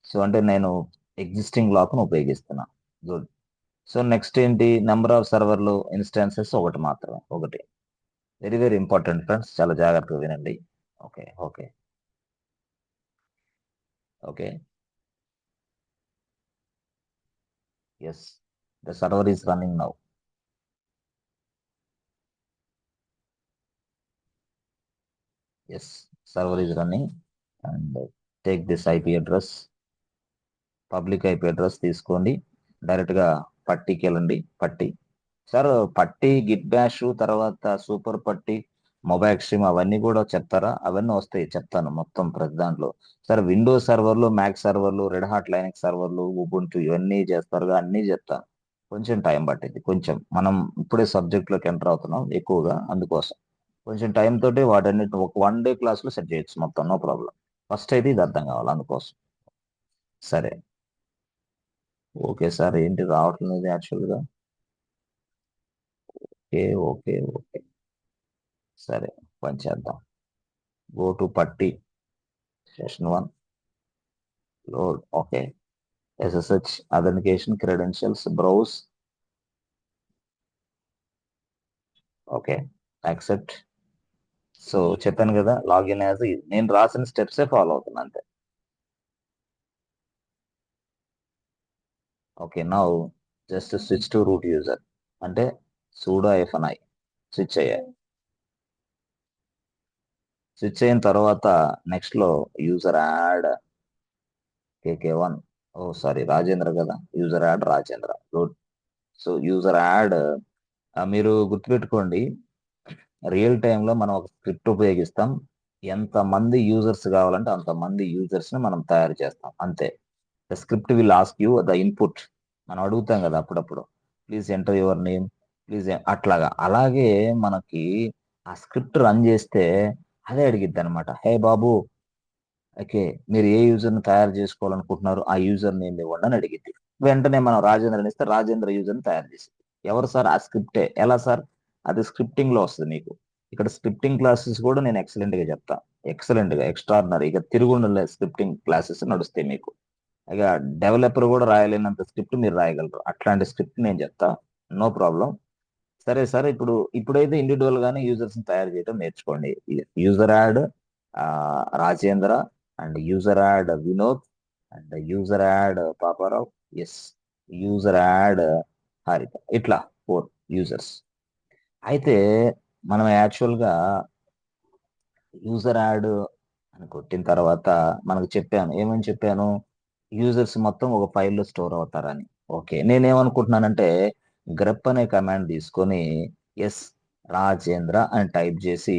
సో అంటే నేను ఎగ్జిస్టింగ్ లాక్ను ఉపయోగిస్తున్నా. గుడ్. సో నెక్స్ట్ ఏంటి? నెంబర్ ఆఫ్ సర్వర్లు ఇన్స్టాన్సెస్ ఒకటి మాత్రమే, ఒకటి. వెరీ వెరీ ఇంపార్టెంట్ ఫ్రెండ్స్, చాలా జాగ్రత్తగా వినండి. Okay okay okay. Yes, the server is running now. Yes, server is running. And take this IP address, public IP address తీసుకోండి. డైరెక్ట్గా పట్టీకి వెళ్ళండి. PuTTY sir, PuTTY, Git Bash, తర్వాత సూపర్ పట్టీ, మొబైల్ ఎక్స్ట్రీమ్ అవన్నీ కూడా చెప్తారా? అవన్నీ వస్తాయి, చెప్తాను మొత్తం ప్రతి దాంట్లో. సార్ విండోస్ సర్వర్లు, మ్యాక్ సర్వర్లు, రెడ్ హాట్ లైనక్స్ సర్వర్లు, ఉబుంటూ ఇవన్నీ చేస్తారుగా, అన్నీ చెప్తాను. కొంచెం టైం పట్టింది. కొంచెం మనం ఇప్పుడే సబ్జెక్ట్లోకి ఎంటర్ అవుతున్నాం ఎక్కువగా, అందుకోసం కొంచెం టైం తోటి వాటన్నిటి ఒక 1 డే క్లాస్లో సెట్ చేయొచ్చు మొత్తం, నో ప్రాబ్లం. ఫస్ట్ అయితే ఇది అర్థం కావాలి, అందుకోసం. సరే. ఓకే సార్, ఏంటి రావట్లేదు యాక్చువల్గా. Okay okay okay. సరే, పని చేద్దాం. గో టు పట్టి session 1 load. Okay, SSH authentication credentials browse. Okay, accept. So చెప్పాను కదా, లాగిన్ యాజ్ నేను రాసిన స్టెప్సే ఫాలో అవుతున్నా అంతే. Okay, now just switch to root user అంటే sudo -i స్విచ్ అయ్యాయి. స్విచ్ అయిన తర్వాత నెక్స్ట్ లో user add KK1. Sorry, Rajendra కదా, user add Rajendra. Good. So user add, మీరు గుర్తుపెట్టుకోండి, రియల్ టైంలో మనం ఒక స్క్రిప్ట్ ఉపయోగిస్తాం. ఎంతమంది యూజర్స్ కావాలంటే అంతమంది యూజర్స్ ని మనం తయారు చేస్తాం, అంతే. The script will ask you the input. మనం అడుగుతాం కదా అప్పుడప్పుడు, please enter your name, please అట్లాగా అలాగే మనకి ఆ స్క్రిప్ట్ రన్ చేస్తే అదే అడిగిద్ది అనమాట. హే బాబు, ఓకే, మీరు ఏ యూజర్ని తయారు చేసుకోవాలనుకుంటున్నారు, ఆ యూజర్ నేమ్ ఇవ్వండి అని అడిగిద్ది. వెంటనే మనం రాజేంద్రని ఇస్తే రాజేంద్ర యూజర్ని తయారు చేసింది. ఎవరు సార్? ఆ స్క్రిప్టే. ఎలా సార్? అది స్క్రిప్టింగ్ లో వస్తుంది మీకు. ఇక్కడ స్క్రిప్టింగ్ క్లాసెస్ కూడా నేను ఎక్సలెంట్ గా చెప్తా. ఎక్సలెంట్ గా, ఎక్స్ట్రాడినరీ, ఇక తిరుగుండలే స్క్రిప్టింగ్ క్లాసెస్ నడుస్తాయి మీకు. ఇక డెవలపర్ కూడా రాయలేనంత స్క్రిప్ట్ మీరు రాయగలరు. అట్లాంటి స్క్రిప్ట్ నేను చెప్తా, నో ప్రాబ్లం. సరే సార్, ఇప్పుడైతే ఇండివిజువల్ గానే యూజర్స్ తయారు చేయడం నేర్చుకోండి. User add Rajendra, and user add Vinod, and user add Paparao, yes, user add Harika, ఇట్లా 4 యూజర్స్. అయితే మనం యాక్చువల్ గా యూజర్ యాడ్ అని కొట్టిన తర్వాత మనకు చెప్పాను, ఏమని చెప్పాను? యూజర్స్ మొత్తం ఒక ఫైల్లో స్టోర్ అవుతారని. ఓకే, నేనేమనుకుంటున్నానంటే గ్రెప్ అనే కమాండ్ తీసుకొని ఎస్ రాజేంద్ర అని టైప్ చేసి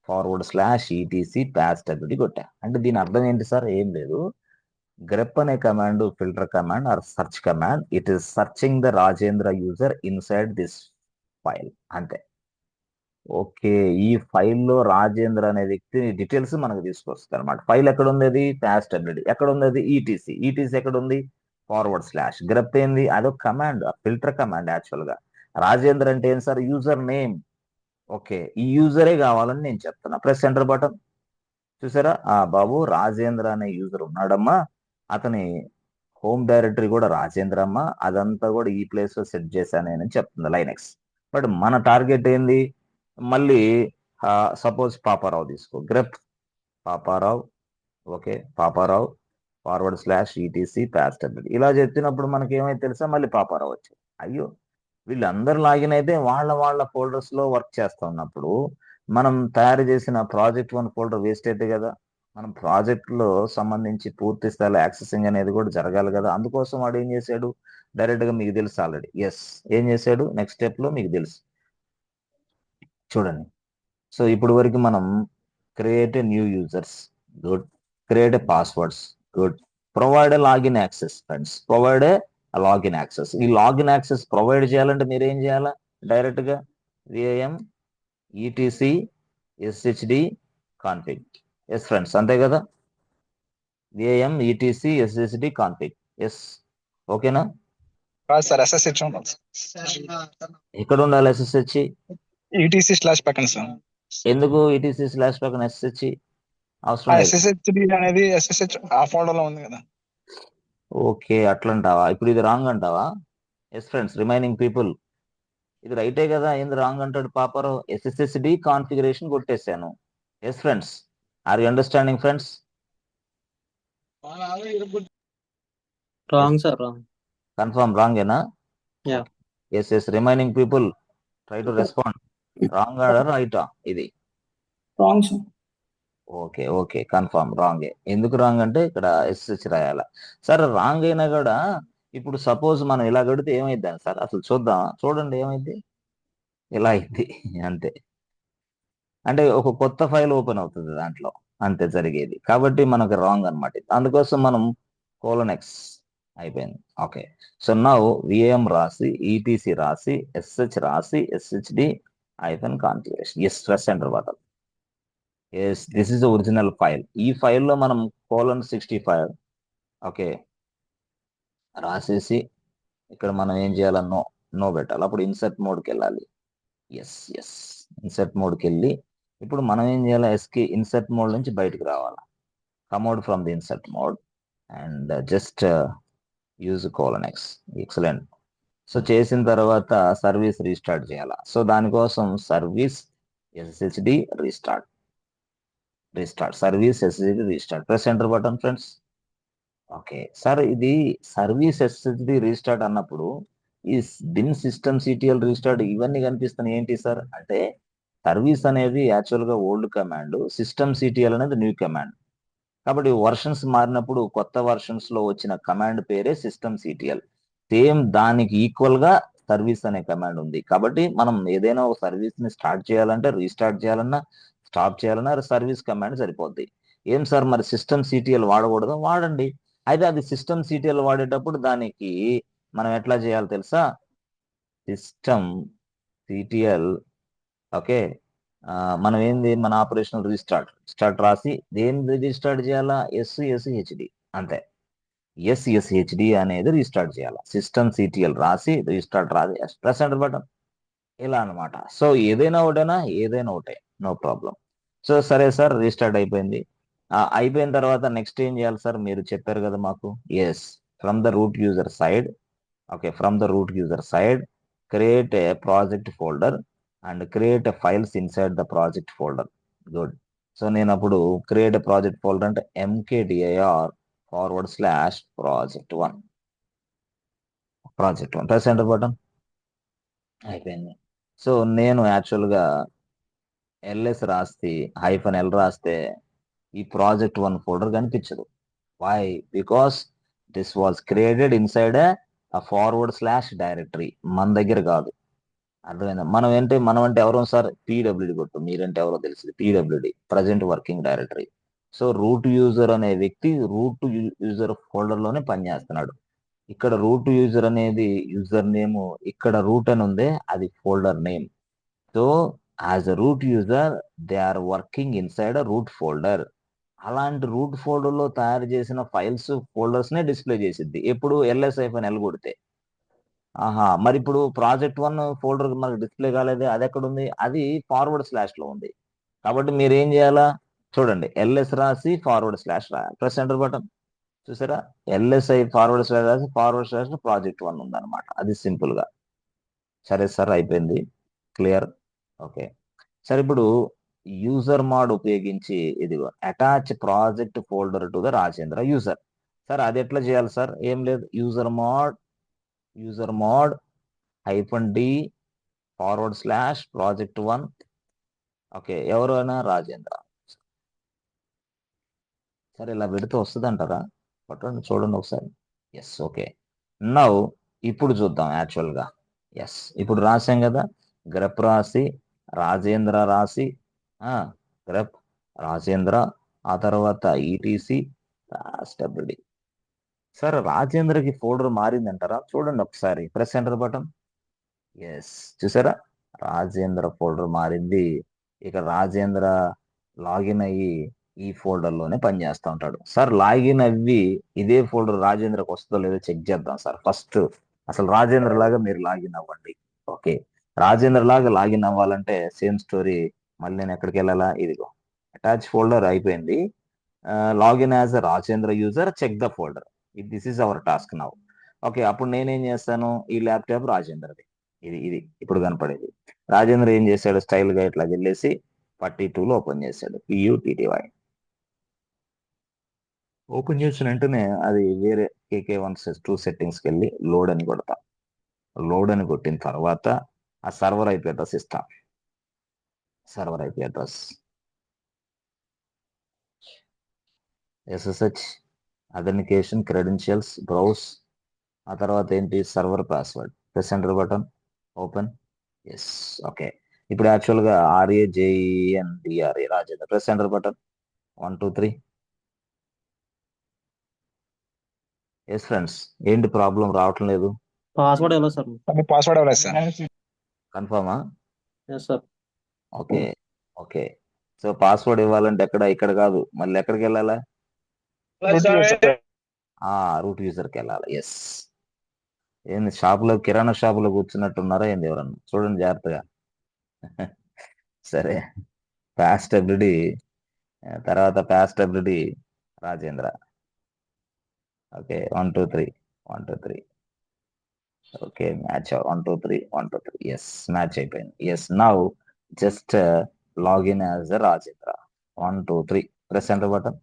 /etc పాస్టబిలిటీ కొట్టా. అంటే దీని అర్థం ఏంటి సార్? ఏం లేదు. గ్రెప్ అనే command filter command or search command, it is searching the Rajendra user inside this file, అంతే. ఓకే, ఈ ఫైల్లో రాజేంద్ర అనే వ్యక్తి డీటెయిల్స్ మనకు తీసుకొస్తుంది అనమాట. ఫైల్ ఎక్కడ ఉంది? అది పాస్టబిలిటీ. ఎక్కడ ఉంది? అది ఈటీసీ. ఈటీసీ ఎక్కడ ఉంది? /. గ్రెప్ ఏంది? అదొక కమాండ్, ఫిల్టర్ కమాండ్ యాక్చువల్ గా. రాజేంద్ర అంటే ఏం సార్? User name. ఓకే, ఈ యూజరే కావాలని నేను చెప్తున్నా. Press enter button. చూసారా? బాబు, రాజేంద్ర అనే యూజర్ ఉన్నాడమ్మా, అతని హోమ్ డైరెక్టరీ కూడా రాజేంద్ర అమ్మ, అదంతా కూడా ఈ ప్లేస్ లో సెట్ చేశాను నేను చెప్తుంది లైనెక్స్. బట్ మన టార్గెట్ ఏంది? మళ్ళీ సపోజ్ పాపారావు తీసుకో, grep Paparao. Okay, Paparao /etc పాస్టబిలిటీ ఇలా చెప్పినప్పుడు మనకి ఏమైతే తెలుసా? మళ్ళీ పాపారావు వచ్చాయి. అయ్యో, వీళ్ళందరూ లాగిన్ అయితే వాళ్ళ వాళ్ళ ఫోల్డర్స్ లో వర్క్ చేస్తా ఉన్నప్పుడు మనం తయారు చేసిన ప్రాజెక్ట్ 1 ఫోల్డర్ వేస్ట్ అయితే కదా. మనం ప్రాజెక్ట్ లో సంబంధించి పూర్తి స్థాయిలో యాక్సెసింగ్ అనేది కూడా జరగాలి కదా. అందుకోసం వాడు ఏం చేశాడు? డైరెక్ట్ గా మీకు తెలుసు ఆల్రెడీ. ఎస్, ఏం చేశాడు? నెక్స్ట్ స్టెప్ లో మీకు తెలుసు, చూడండి. సో ఇప్పుడు వరకు మనం create new users, good. Create passwords, good. Provide login access friends, provide login access. ఈ లాగిన్ యాక్సెస్ ప్రొవైడ్ చేయాలంటే మీరు ఏం చేయాలా? డైరెక్ట్ గా vim ETC SHD config. Yes friends, అంతే కదా. Vim ETC SHD config. Yes, ఓకేనా? కాదు సార్, SSH ఉండాలి. ఎక్కడ ఉండాలి ఎస్ఎస్హెచ్? ETC/ పక్కన సార్. ఎందుకు ఈటీసీ / పక్కన ఎస్హెచ్ అవసరం లేదు? SSHD అనేది SSH ఆ ఫోల్డర్ లో ఉంది కదా. ఓకే, అట్లంటావా? ఇప్పుడు ఇది రాంగ్ అంటావా? ఎస్ ఫ్రెండ్స్, రిమైనింగ్ పీపుల్, ఇది రైటే కదా. ఏంది రాంగ్ అంటాడు పాపరు? SSHD కాన్ఫిగరేషన్ కొట్టేశాను. Yes friends, are you understanding friends? Wrong, sir. Wrong. Confirm రాంగేనా? Yeah. Yes, remaining people try to respond. Wrong order రైటా ఇది? Wrong sir. ఓకే, కన్ఫర్మ్ రాంగే. ఎందుకు రాంగ్ అంటే ఇక్కడ SSH రాయాల. సరే, రాంగ్ అయినా కూడా ఇప్పుడు సపోజ్ మనం ఇలా కడితే ఏమైద్దాం సార్? అసలు చూద్దాం, చూడండి ఏమైంది. ఇలా అయింది అంతే. అంటే ఒక కొత్త ఫైల్ ఓపెన్ అవుతుంది దాంట్లో, అంతే జరిగేది. కాబట్టి మనకు రాంగ్ అనమాట. అందుకోసం మనం :X అయిపోయింది. ఓకే, సో నౌ విఎం రాసి ఈటీసీ రాసి SH రాసి SHD configuration. Yes, press enter button. Yes, this is original file. ఈ ఫైల్లో మనం :65 ఓకే రాసేసి ఇక్కడ మనం ఏం చేయాలన్నో నో పెట్టాలి. అప్పుడు ఇన్సర్ట్ మోడ్కి వెళ్ళాలి. ఎస్, ఇన్సర్ట్ మోడ్కి వెళ్ళి ఇప్పుడు మనం ఏం చేయాలి? ఎస్కి ఇన్సర్ట్ మోడ్ నుంచి బయటకు రావాలి. కమ్అట్ from the insert mode and just use :X. Excellent. So చేసిన తర్వాత సర్వీస్ రీస్టార్ట్ చేయాలి. సో దానికోసం service SSHD restart service SSHD restart. Press enter button friends. Okay sir, ఇది సర్వీస్ SSHD రీస్టార్ట్ అన్నప్పుడు ఈ బిన్ సిస్టమ్ CTL రీస్టార్ట్ ఇవన్నీ కనిపిస్తున్నాయి ఏంటి సార్ అంటే, సర్వీస్ అనేది యాక్చువల్ గా ఓల్డ్ కమాండ్, సిస్టమ్ CTL అనేది న్యూ కమాండ్. కాబట్టి వర్షన్స్ మారినప్పుడు కొత్త వర్షన్స్ లో వచ్చిన కమాండ్ పేరే సిస్టమ్ CTL. సేమ్ దానికి ఈక్వల్ గా సర్వీస్ అనే కమాండ్ ఉంది. కాబట్టి మనం ఏదైనా ఒక సర్వీస్ ని స్టార్ట్ చేయాలంటే, రీస్టార్ట్ చేయాలన్నా, స్టాప్ చేయాలన్నా సర్వీస్ కమాండ్ సరిపోద్ది. ఏం సార్ మరి సిస్టమ్ CTL వాడకూడదు? వాడండి. అయితే అది సిస్టమ్ CTL వాడేటప్పుడు దానికి మనం ఎట్లా చేయాలి తెలుసా? System CTL. ఓకే, మనం ఏంది మన ఆపరేషనల్ స్టార్ట్ రాసి దేని రీస్టార్ట్ చేయాలా? ఎస్హెచ్డి అంతే. ఎస్హెచ్డి అనేది రీస్టార్ట్ చేయాలి. సిస్టమ్ సిటిఎల్ రాసి రీస్టార్ట్ రాసి ప్రెస్ ఎంటర్ బటన్ ఇలా అన్నమాట. సో ఏదైనా ఒకటే, నో ప్రాబ్లం. సో సరే సార్, రీస్టార్ట్ అయిపోయింది. అయిపోయిన తర్వాత నెక్స్ట్ ఏం చేయాలి సార్? మీరు చెప్పారు కదా మాకు. Yes, from the root user side. Okay, from the root user side create a project folder and create files inside the project folder. Good. So నేను అప్పుడు క్రియేట్ ప్రాజెక్ట్ ఫోల్డర్ అంటే mkdir /project1. Press enter button అయిపోయింది. So నేను యాక్చువల్గా LS రాస్తే -L రాస్తే ఈ project1 folder కనిపించదు. Why? Because this was created inside a / directory, మన దగ్గర కాదు. అర్థమైందా? మనం అంటే ఎవరో సార్? పీడబ్ల్యూడి కొట్టు. మీరంటే ఎవరో తెలిసింది. PWD, present working directory. So root user అనే వ్యక్తి రూట్ యూజర్ ఫోల్డర్ లోనే పనిచేస్తున్నాడు. ఇక్కడ రూట్ యూజర్ అనేది యూజర్ నేమ్, ఇక్కడ రూట్ అని ఉంది, అది folder name. So as a root user they are working inside a root folder. అలాంటి రూట్ ఫోల్డర్ లో తయారు చేసిన ఫైల్స్ ఫోల్డర్స్ నే డిస్ప్లే చేసిద్ది. ఎప్పుడు -L కొడితే. మరి ఇప్పుడు project1 ఫోల్డర్ మనకు డిస్ప్లే కాలేదే, అది ఎక్కడ ఉంది? అది // లో ఉంది. కాబట్టి మీరు ఏం చేయాలా? చూడండి, ls రాసి // ప్రెస్ ఎంటర్ బటన్. చూసారా? LSI // రాసి // project1 ఉందన్నమాట. అది సింపుల్ గా. సరే సార్, అయిపోయింది. క్లియర్. ఓకే, సరే ఇప్పుడు యూజర్ మోడ్ ఉపయోగించి ఇదిగో attach project folder to the Rajendra user. Sir అది ఎట్లా చేయాలి సార్? ఏం లేదు, user mode -d /project1. Okay, ఎవరైనా రాజేంద్ర. సరే, ఇలా పెడితే వస్తుంది అంటారా? పట్టండి, చూడండి ఒకసారి. Yes, okay. నౌ ఇప్పుడు చూద్దాం యాక్చువల్గా. ఎస్, ఇప్పుడు రాసాం కదా, గ్రెప్ రాసి రాజేంద్ర రాసి గ్రెప్ రాజేంద్ర, ఆ తర్వాత ఈటీసీ స్టెబిలిటీ. సార్ రాజేంద్రకి ఫోల్డర్ మారిందంటారా? చూడండి ఒకసారి, ప్రెస్ ఎంటర్ బటన్. ఎస్, చూసారా? రాజేంద్ర ఫోల్డర్ మారింది. ఇక రాజేంద్ర లాగిన్ అయ్యి ఈ ఫోల్డర్ లోనే పనిచేస్తూ ఉంటాడు. సార్ లాగిన్ అవ్వి ఇదే ఫోల్డర్ రాజేంద్రకు వస్తుందో లేదో చెక్ చేద్దాం సార్. ఫస్ట్ అసలు రాజేంద్ర లాగా మీరు లాగిన్ అవ్వండి. ఓకే, రాజేంద్ర లాగా లాగిన్ అవ్వాలంటే సేమ్ స్టోరీ. మళ్ళీ నేను ఎక్కడికి వెళ్ళాలా? ఇదిగో అటాచ్ ఫోల్డర్ అయిపోయింది. Login as a Rajendra user, check the folder. This is our task now. Okay, అప్పుడు నేనేం చేస్తాను? ఈ ల్యాప్టాప్ రాజేంద్రది, ఇది ఇప్పుడు కనపడేది. రాజేంద్ర ఏం చేశాడు? స్టైల్ గా ఇట్లా వెళ్ళేసి పట్టి 2లో ఓపెన్ చేశాడు. PUTTY ఓపెన్ చేసిన వెంటనే అది వేరే KK12 సెట్టింగ్స్కి వెళ్ళి లోడ్ అని కొడతా. లోడ్ అని కొట్టిన తర్వాత ఆ సర్వర్ IP అడ్రస్ ఇస్తా. Server IP address SSH authentication credentials browse, ఆ తర్వాత ఏంటి? Server password. Press enter button, open. Yes, okay. ఇప్పుడు యాక్చువల్గా RAJENDRA Rajendra, press enter button. 1 2 3. Yes friends, ఏంటి ప్రాబ్లం? రావటం లేదు. పాస్వర్డ్ ఎలా సార్? పాస్వర్డ్ అవ్వలేదు సార్. కన్ఫర్మా? Yes sir. Okay, okay. So password ఇవ్వాలంటే ఇక్కడ కాదు, మళ్ళీ ఎక్కడికి వెళ్ళాలా? రూట్ యూజర్కి వెళ్ళాలి. ఎస్. ఏంది షాపులో, కిరాణా షాపులో కూర్చున్నట్టున్నారా ఏంది? ఎవరన్నా చూడండి జాగ్రత్తగా. సరే, PASTability తర్వాత PASTability Rajendra. Okay, 1 2 3 1 2 3. Okay, match 1 2 3 1 2 3. Yes, match అయిపోయింది. Yes, now just login as Rajendra. 1 2 3. Press enter button.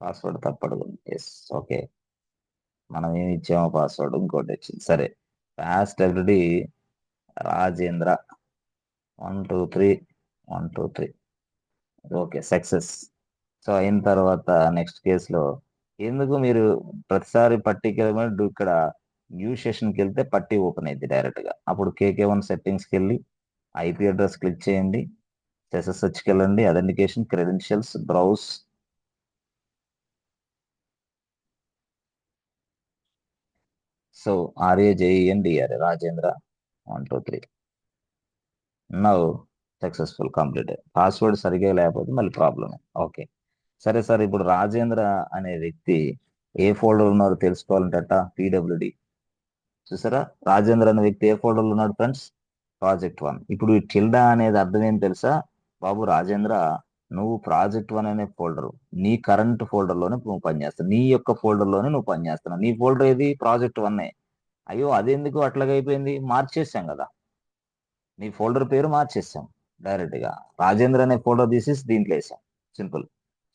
Password తప్పడుగుంది. Yes, okay. మనం ఏమి ఇచ్చామో పాస్వర్డ్ ఇంకోటి వచ్చింది. సరే, PASTability Rajendra 1 2 3 1 2 3. Okay, success. So అయిన తర్వాత నెక్స్ట్ కేసులో ఎందుకు మీరు ప్రతిసారి పట్టికి ఇక్కడ న్యూ సెషన్కి వెళ్తే పట్టి ఓపెన్ అయింది డైరెక్ట్ గా. అప్పుడు KK1 సెట్టింగ్స్కి వెళ్ళి IP అడ్రస్ క్లిక్ చేయండి, SSHకి వెళ్ళండి, authentication credentials browse. So RAJENDRA Rajendra 1 2 3. Now successful completed. Password సరిగ్గా లేకపోతే మళ్ళీ ప్రాబ్లమే. ఓకే, సరే సార్, ఇప్పుడు రాజేంద్ర అనే వ్యక్తి ఏ ఫోల్డర్ ఉన్నారో తెలుసుకోవాలంటే PWD. చూసారా, రాజేంద్ర అనే వ్యక్తి ఏ ఫోల్డర్లో ఉన్నాడు ఫ్రెండ్స్? ప్రాజెక్ట్ 1. ఇప్పుడు ఈ టిల్డా అనేది అర్థం ఏం తెలుసా బాబు? రాజేంద్ర, నువ్వు ప్రాజెక్ట్ 1 అనే ఫోల్డర్, నీ కరెంట్ ఫోల్డర్లోనే నువ్వు పనిచేస్తావు, నీ యొక్క ఫోల్డర్లోనే నువ్వు పనిచేస్తున్నావు. నీ ఫోల్డర్ ఏది? ప్రాజెక్ట్ 1. అయ్యో, అదెందుకు అట్లాగైపోయింది? మార్చేసాం కదా, నీ ఫోల్డర్ పేరు మార్చేసాం డైరెక్ట్ గా. రాజేంద్ర అనే ఫోల్డర్ తీసేసి దీంట్లో వేసాం. Simple.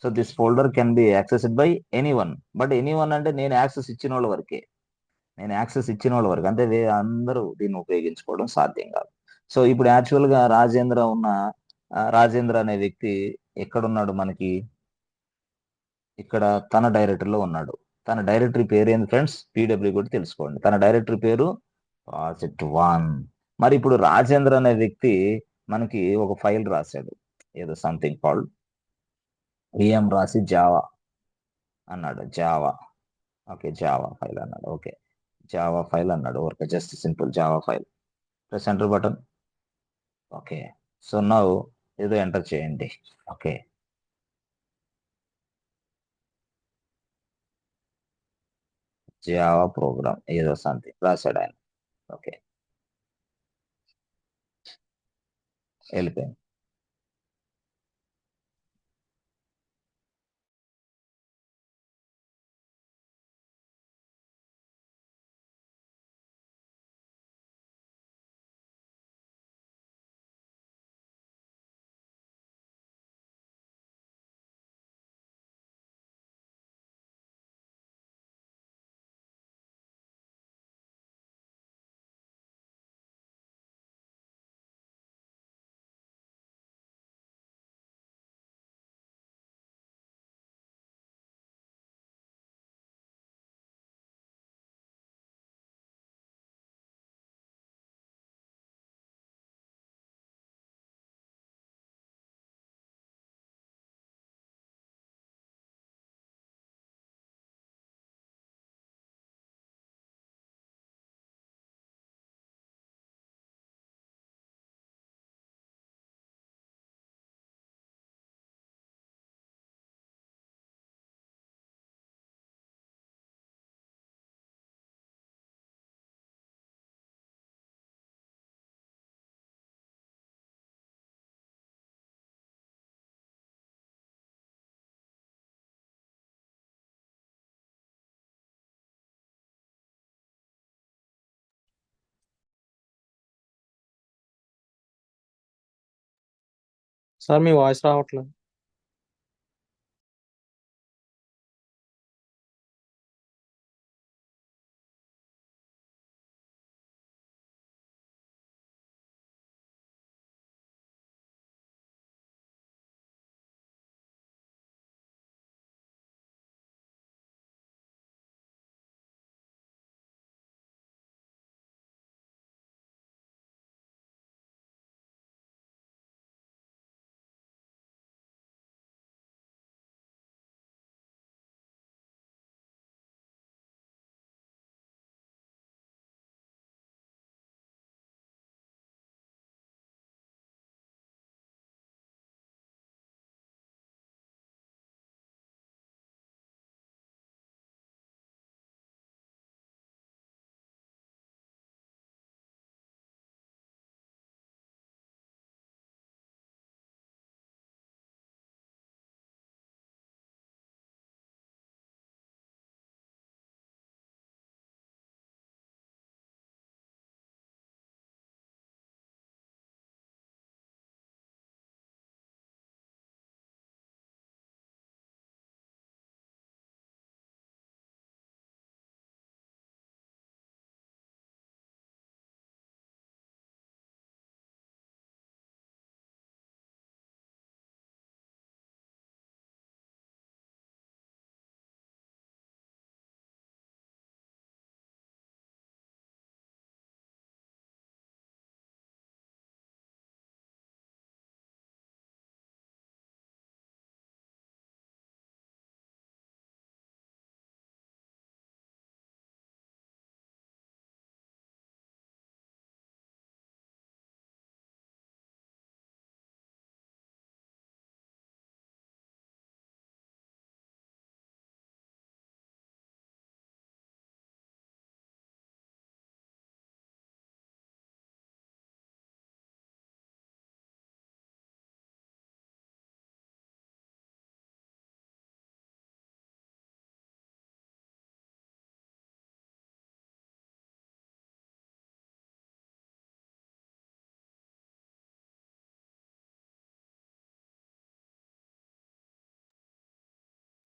So this folder can be accessed by anyone. But anyone అంటే నేను యాక్సెస్ ఇచ్చిన వాళ్ళ వరకే, నేను యాక్సెస్ ఇచ్చిన వాళ్ళ వరకు, అంటే అందరూ దీన్ని ఉపయోగించుకోవడం సాధ్యం కాదు. సో ఇప్పుడు యాక్చువల్ గా రాజేంద్ర అనే వ్యక్తి ఎక్కడున్నాడు మనకి? ఇక్కడ తన డైరెక్టరీలో ఉన్నాడు. తన డైరెక్టరీ పేరు ఏంది ఫ్రెండ్స్? PW కూడా తెలుసుకోండి. తన డైరెక్టరీ పేరు ప్రాజెక్ట్ 1. మరి ఇప్పుడు రాజేంద్ర అనే వ్యక్తి మనకి ఒక ఫైల్ రాశాడు, ఏదో సంథింగ్ కాల్డ్ VM రాసి జావా అన్నాడు. జావా, ఓకే, జావా ఫైల్ అన్నాడు. ఓకే, జావా ఫైల్ అన్నాడు. Okay, just simple Java file. Press enter button. Okay, so now ఏదో ఎంటర్ చేయండి. ఓకే, జావా ప్రోగ్రామ్ ఏదో సంథింగ్ రాశాడు ఆయన. ఓకే, వెళ్ళిపోయింది. సార్ మీ వాయిస్ రావట్లేదు.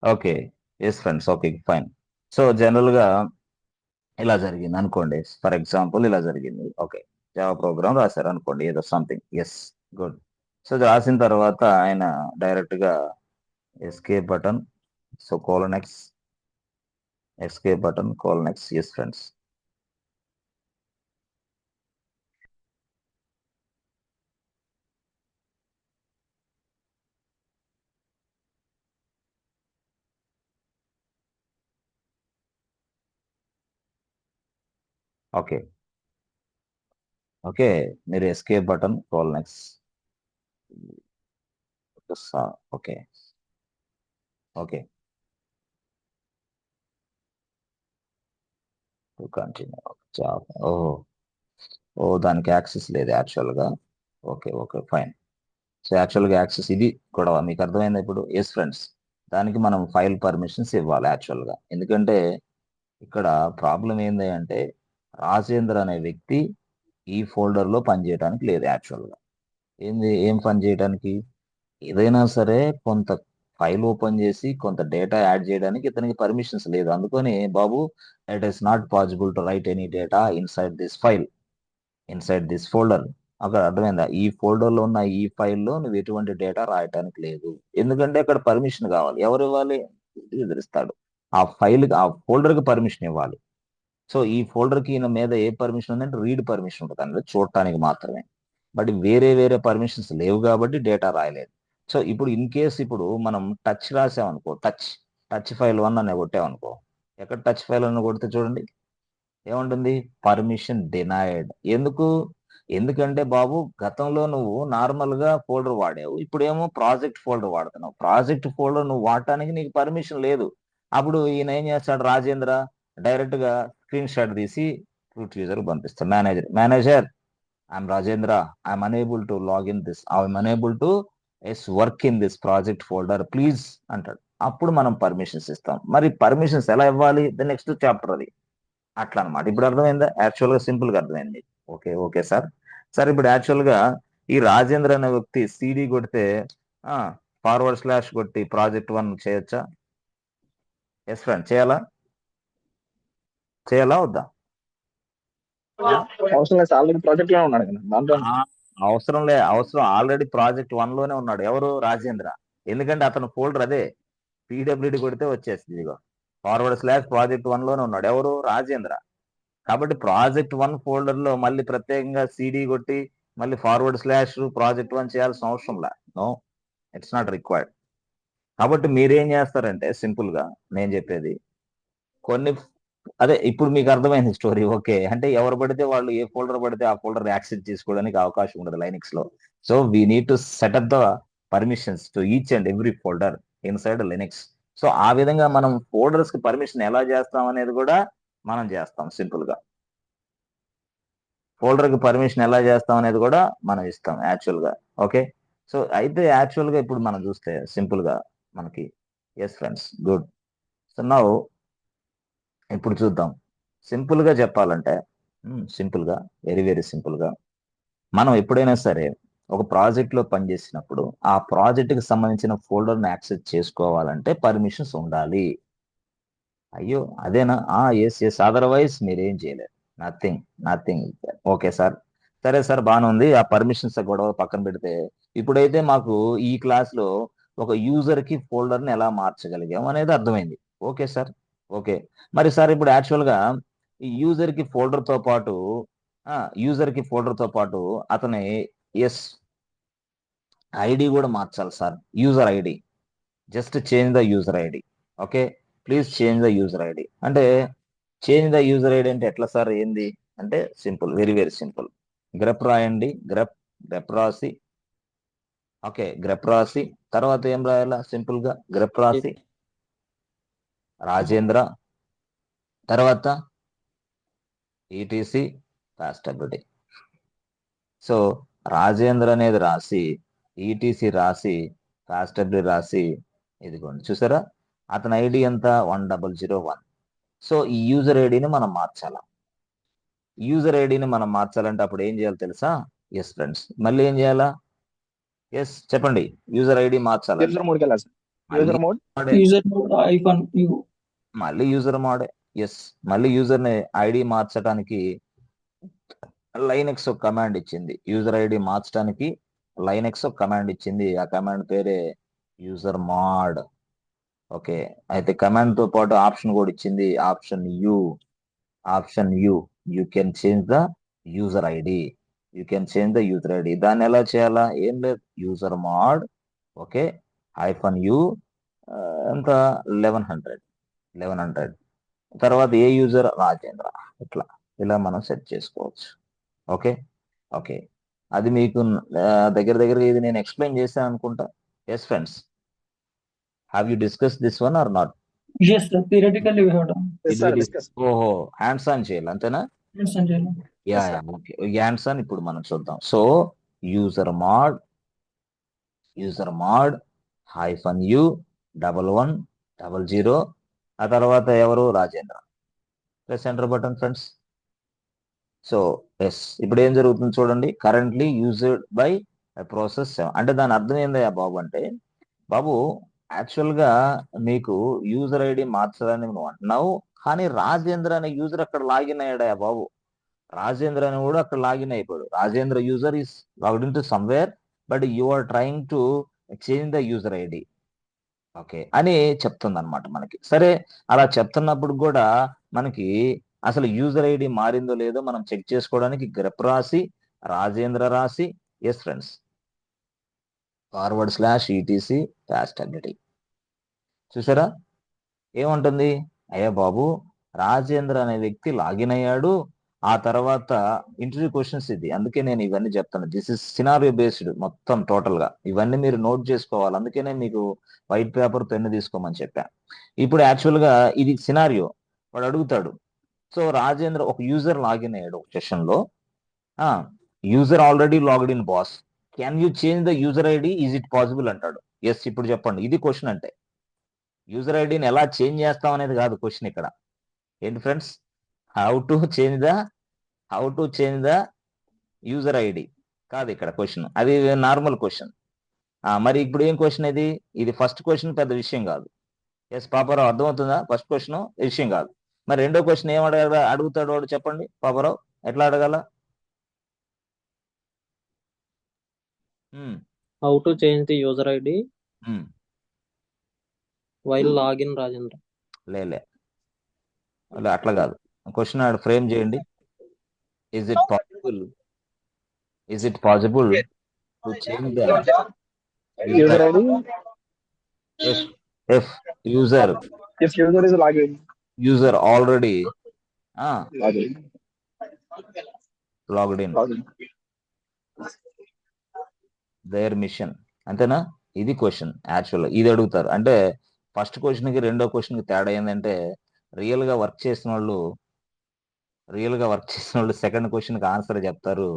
Okay. Yes friends. Okay. Fine. So general గా ఇలా జరిగింది అనుకోండి. ఫర్ ఎగ్జాంపుల్ ఇలా జరిగింది. ఓకే. జావా ప్రోగ్రామ్ రాశారు అనుకోండి, ఏదో సంథింగ్. Yes, good. సో రాసిన తర్వాత ఆయన డైరెక్ట్ గా escape button, so colon X, escape button colon X. Yes friends. Okay. Okay. మీరు escape button colon X. Okay. Okay. To continue. ఓ దానికి యాక్సెస్ లేదు యాక్చువల్ గా. Okay. Okay. Fine. So actual గా యాక్సెస్ ఇది గొడవ మీకు అర్థమైందా ఇప్పుడు? Yes friends. దానికి మనం ఫైల్ పర్మిషన్స్ ఇవ్వాలి యాక్చువల్ గా. ఎందుకంటే ఇక్కడ ప్రాబ్లం ఏంది అంటే రాజేంద్ర అనే వ్యక్తి ఈ ఫోల్డర్ లో పనిచేయడానికి లేదు యాక్చువల్ గా. ఏం పని చేయడానికి? ఏదైనా సరే కొంత ఫైల్ ఓపెన్ చేసి కొంత డేటా యాడ్ చేయడానికి ఇతనికి పర్మిషన్స్ లేదు. అందుకని బాబు, it is not possible to write any data inside this file, inside this folder. అక్కడ అర్థమైందా? ఈ ఫోల్డర్ లో ఉన్న ఈ ఫైల్లో నువ్వు ఎటువంటి డేటా రాయటానికి లేదు. ఎందుకంటే అక్కడ పర్మిషన్ కావాలి. ఎవరు ఇవ్వాలి? ఎదురిస్తాడు. ఆ ఫైల్ ఆ ఫోల్డర్ కి పర్మిషన్ ఇవ్వాలి. సో ఈ ఫోల్డర్ కి ఈయన మీద ఏ పర్మిషన్ ఉందంటే రీడ్ పర్మిషన్ ఉంటుంది, అంటే చూడటానికి మాత్రమే. బట్ వేరే వేరే పర్మిషన్స్ లేవు కాబట్టి డేటా రాయలేదు. సో ఇప్పుడు ఇన్ కేస్ ఇప్పుడు మనం టచ్ రాసామనుకో, టచ్ ఫైల్ 1 అని కొట్టామనుకో, ఎక్కడ టచ్ ఫైల్ అని కొడితే చూడండి ఏముంటుంది? Permission denied. ఎందుకంటే బాబు, గతంలో నువ్వు నార్మల్ గా ఫోల్డర్ వాడావు, ఇప్పుడేమో ప్రాజెక్ట్ ఫోల్డర్ వాడుతున్నావు. ప్రాజెక్ట్ ఫోల్డర్ నువ్వు వాడటానికి నీకు పర్మిషన్ లేదు. అప్పుడు ఈయన ఏం చేస్తాడు? రాజేంద్ర డైరెక్ట్ గా స్క్రీన్ షాట్ తీసి రూట్ యూజర్ పంపిస్తాడు. Manager, I'm Rajendra, I'm unable to log in this, I'm unable to work in this project folder please అంటాడు. అప్పుడు మనం పర్మిషన్స్ ఇస్తాం. మరి పర్మిషన్స్ ఎలా ఇవ్వాలి? ద నెక్స్ట్ చాప్టర్ అది. అట్లా అనమాట. ఇప్పుడు అర్థమైందా? యాక్చువల్ గా సింపుల్ గా అర్థమైంది. ఓకే. Okay sir. సార్ ఇప్పుడు యాక్చువల్ గా ఈ రాజేంద్ర అనే వ్యక్తి సిడి కొడితే ఫార్వర్డ్ స్లాష్ కొట్టి ప్రాజెక్ట్ 1 చేయొచ్చా? ఎస్ ఫ్రెండ్, చేయాలా వద్దా? అవసరం లేదు, ఆల్రెడీ ప్రాజెక్ట్ లో ఉన్నాడు కదా దాంట్లో. అవసరం ఆల్రెడీ ప్రాజెక్ట్ 1 లోనే ఉన్నాడు. ఎవరు? రాజేంద్ర. ఎందుకంటే అతను ఫోల్డర్ అదే పీడబ్ల్యూడి కొడితే వచ్చేస్తుంది. ఇదిగో ఫార్వర్డ్ స్లాష్ ప్రాజెక్ట్ 1 లోనే ఉన్నాడు. ఎవరు? రాజేంద్ర. కాబట్టి ప్రాజెక్ట్ 1 ఫోల్డర్ లో మళ్ళీ ప్రత్యేకంగా సిడి కొట్టి మళ్ళీ ఫార్వర్డ్ స్లాష్ ప్రాజెక్ట్ 1 చేయాల్సిన అవసరం లే. No, it's not required. కాబట్టి మీరేం చేస్తారంటే సింపుల్ గా నేను చెప్పేది కొన్ని, అదే ఇప్పుడు మీకు అర్థమైంది స్టోరీ. ఓకే. అంటే ఎవరు పడితే వాళ్ళు ఏ ఫోల్డర్ పడితే ఆ ఫోల్డర్ యాక్సెస్ చేసుకోవడానికి అవకాశం ఉండదు లైనక్స్ లో. So we need to set up the permissions to each and every folder inside Linux. So ఆ విధంగా మనం ఫోల్డర్స్ కి పర్మిషన్ ఎలా చేస్తాం అనేది కూడా మనం చేస్తాం సింపుల్ గా. ఫోల్డర్ కి పర్మిషన్ ఎలా చేస్తాం అనేది కూడా మనం ఇస్తాం యాక్చువల్ గా. ఓకే. సో అయితే యాక్చువల్ గా ఇప్పుడు మనం చూస్తే సింపుల్ గా మనకి, yes friends, good. So now ఇప్పుడు చూద్దాం. సింపుల్ గా చెప్పాలంటే, సింపుల్ గా, వెరీ వెరీ సింపుల్ గా, మనం ఎప్పుడైనా సరే ఒక ప్రాజెక్ట్ లో పనిచేసినప్పుడు ఆ ప్రాజెక్ట్ కి సంబంధించిన ఫోల్డర్ ని యాక్సెస్ చేసుకోవాలంటే పర్మిషన్స్ ఉండాలి. అయ్యో అదేనా? ఎస్, అదర్వైజ్ మీరేం చేయలేరు. నథింగ్. Okay sir. సరే సార్, బాగానే ఉంది. ఆ పర్మిషన్స్ గొడవ పక్కన పెడితే ఇప్పుడైతే మాకు ఈ క్లాస్ లో ఒక యూజర్ కి ఫోల్డర్ ని ఎలా మార్చగలిగాం అనేది అర్థమైంది. Okay sir. ఓకే. మరి సార్ ఇప్పుడు యాక్చువల్ గా ఈ యూజర్ కి ఫోల్డర్ తో పాటు అతని ఐడి కూడా మార్చాలి sir. User ID, just change the user ID. Okay. Please change the user ID అంటే, చేంజ్ ద యూజర్ ఐడి అంటే ఎట్లా సార్? ఏంది అంటే simple, very very simple. Grep రాయండి. గ్రెప్ రాసి, ఓకే, గ్రెప్ రాసి తర్వాత ఏం రాయాలా? సింపుల్ గా గ్రెప్ రాసి రాజేంద్ర, తర్వాత ఈటీసీ ఫాస్టబిలిటీ. సో రాజేంద్ర అనేది రాసి, ఈటీసీ రాసి, ఫాస్టబిలిటీ రాసి, ఇదిగోండి చూసారా? అతని ఐడి ఎంత? 1001. సో ఈ యూజర్ ఐడిని మనం మార్చాలా. యూజర్ ఐడిని మనం మార్చాలంటే అప్పుడు ఏం చేయాలి తెలుసా? ఎస్ ఫ్రెండ్స్, మళ్ళీ ఏం చేయాలా? ఎస్ చెప్పండి. యూజర్ ఐడి మార్చాలి. 003 కి వెళ్ళాలి sir. User mode user mode iPhone you మళ్ళీ యూజర్ మోడే. ఎస్, మళ్ళీ యూజర్ ని ఐడి మార్చడానికి లైనెక్స్ ఒక కమాండ్ ఇచ్చింది. యూజర్ ఐడి మార్చడానికి లైనెక్స్ ఒక కమాండ్ ఇచ్చింది. ఆ కమాండ్ పేరే యూజర్ మాడ్. ఓకే, అయితే కమాండ్ తో పాటు ఆప్షన్ కూడా ఇచ్చింది. Option you can change the user ID. దాన్ని ఎలా చేయాలా? ఏం లేదు, యూజర్ మాడ్ ఓకే -u ఎంత 1100 తర్వాత ఏ యూజర్ రాజేంద్ర. ఇలా మనం సెట్ చేసుకోవచ్చు. ఓకే ఓకే, అది మీకు దగ్గర ఇది నేను ఎక్స్ప్లెయిన్ చేశాను అనుకుంటా. Yes friends, have you discuss this one or not? yes sir theoretically we have done discuss. ఓహో, హ్యాండ్స్ ఆన్ చేయాలి అంతేనా? yes Sanjay yeah okay, hands on ఇప్పుడు మనం చూద్దాం. సో యూజర్ మాడ్ -u 1100 ఆ తర్వాత ఎవరు? Rajendra. Press enter button friends. So yes, ఇప్పుడు ఏం జరుగుతుంది చూడండి. కరెంట్లీ యూజ్డ్ బై ప్రాసెస్ 7 అంటే దాని అర్థం ఏందయ్యా బాబు అంటే, బాబు యాక్చువల్ గా మీకు యూజర్ ఐడి మార్చాలని నువ్వు అంటున్నావు, కానీ రాజేంద్ర అనే యూజర్ అక్కడ లాగిన్ అయ్యాడయా బాబు. రాజేంద్ర అని కూడా అక్కడ లాగిన్ అయిపోయాడు. Rajendra user is logged in to somewhere, but you are trying to change the user ID okay అని చెప్తుంది అనమాట మనకి. సరే, అలా చెప్తున్నప్పుడు కూడా మనకి అసలు యూజర్ ఐడి మారిందో లేదో మనం చెక్ చేసుకోవడానికి గ్రెప్ రాసి రాజేంద్ర రాసి ఎస్ ఫ్రెండ్స్ /etc పాస్టబిలిటీ చూసారా ఏముంటుంది? అయ్యా బాబు, రాజేంద్ర అనే వ్యక్తి లాగిన్ అయ్యాడు. ఆ తర్వాత ఇంటర్వ్యూ క్వశ్చన్స్ ఇది, అందుకే నేను ఇవన్నీ చెప్తాను. దిస్ ఇస్ సినారియో బేస్డ్ మొత్తం టోటల్ గా. ఇవన్నీ మీరు నోట్ చేసుకోవాలి, అందుకనే మీకు వైట్ పేపర్ పెన్ను తీసుకోమని చెప్పా. ఇప్పుడు యాక్చువల్ గా ఇది సినారియో, వాడు అడుగుతాడు. సో రాజేంద్ర ఒక యూజర్ లాగిన్ అయ్యాడు ఒక సెషన్ లో. User already logged in boss, can you change the user ID, is it possible అంటాడు. ఎస్, ఇప్పుడు చెప్పండి. ఇది క్వశ్చన్ అంటే యూజర్ ఐడిని ఎలా చేంజ్ చేస్తాం అనేది కాదు క్వశ్చన్ ఇక్కడ. ఏంటి friends? How to change the user ID కాదు ఇక్కడ క్వశ్చన్, అది నార్మల్ క్వశ్చన్. మరి ఇప్పుడు ఏం క్వశ్చన్ ఇది? ఇది ఫస్ట్ క్వశ్చన్ పెద్ద విషయం కాదు. ఎస్ పాపారావు, అర్థమవుతుందా? ఫస్ట్ క్వశ్చన్ విషయం కాదు. మరి రెండో క్వశ్చన్ ఏం అడుగుతాడు వాడు? చెప్పండి పాపారావు, ఎట్లా అడగాల? How to change the user ID um, while login Rajendra? లేలే అట్లా కాదు. క్వశ్చన్ ఆడ ఫ్రేమ్ చేయండి. Is it possible to change the user ID if user is login already login logged in their mission అంతేనా? ఇది క్వశ్చన్ యాక్చువల్. ఇది అడుగుతారు. అంటే ఫస్ట్ క్వశ్చన్ కి రెండో క్వశ్చన్ కి తేడా ఏంటంటే, రియల్ గా వర్క్ చేసిన వాళ్ళు సెకండ్ క్వశ్చన్ కి ఆన్సర్ చెప్తారు.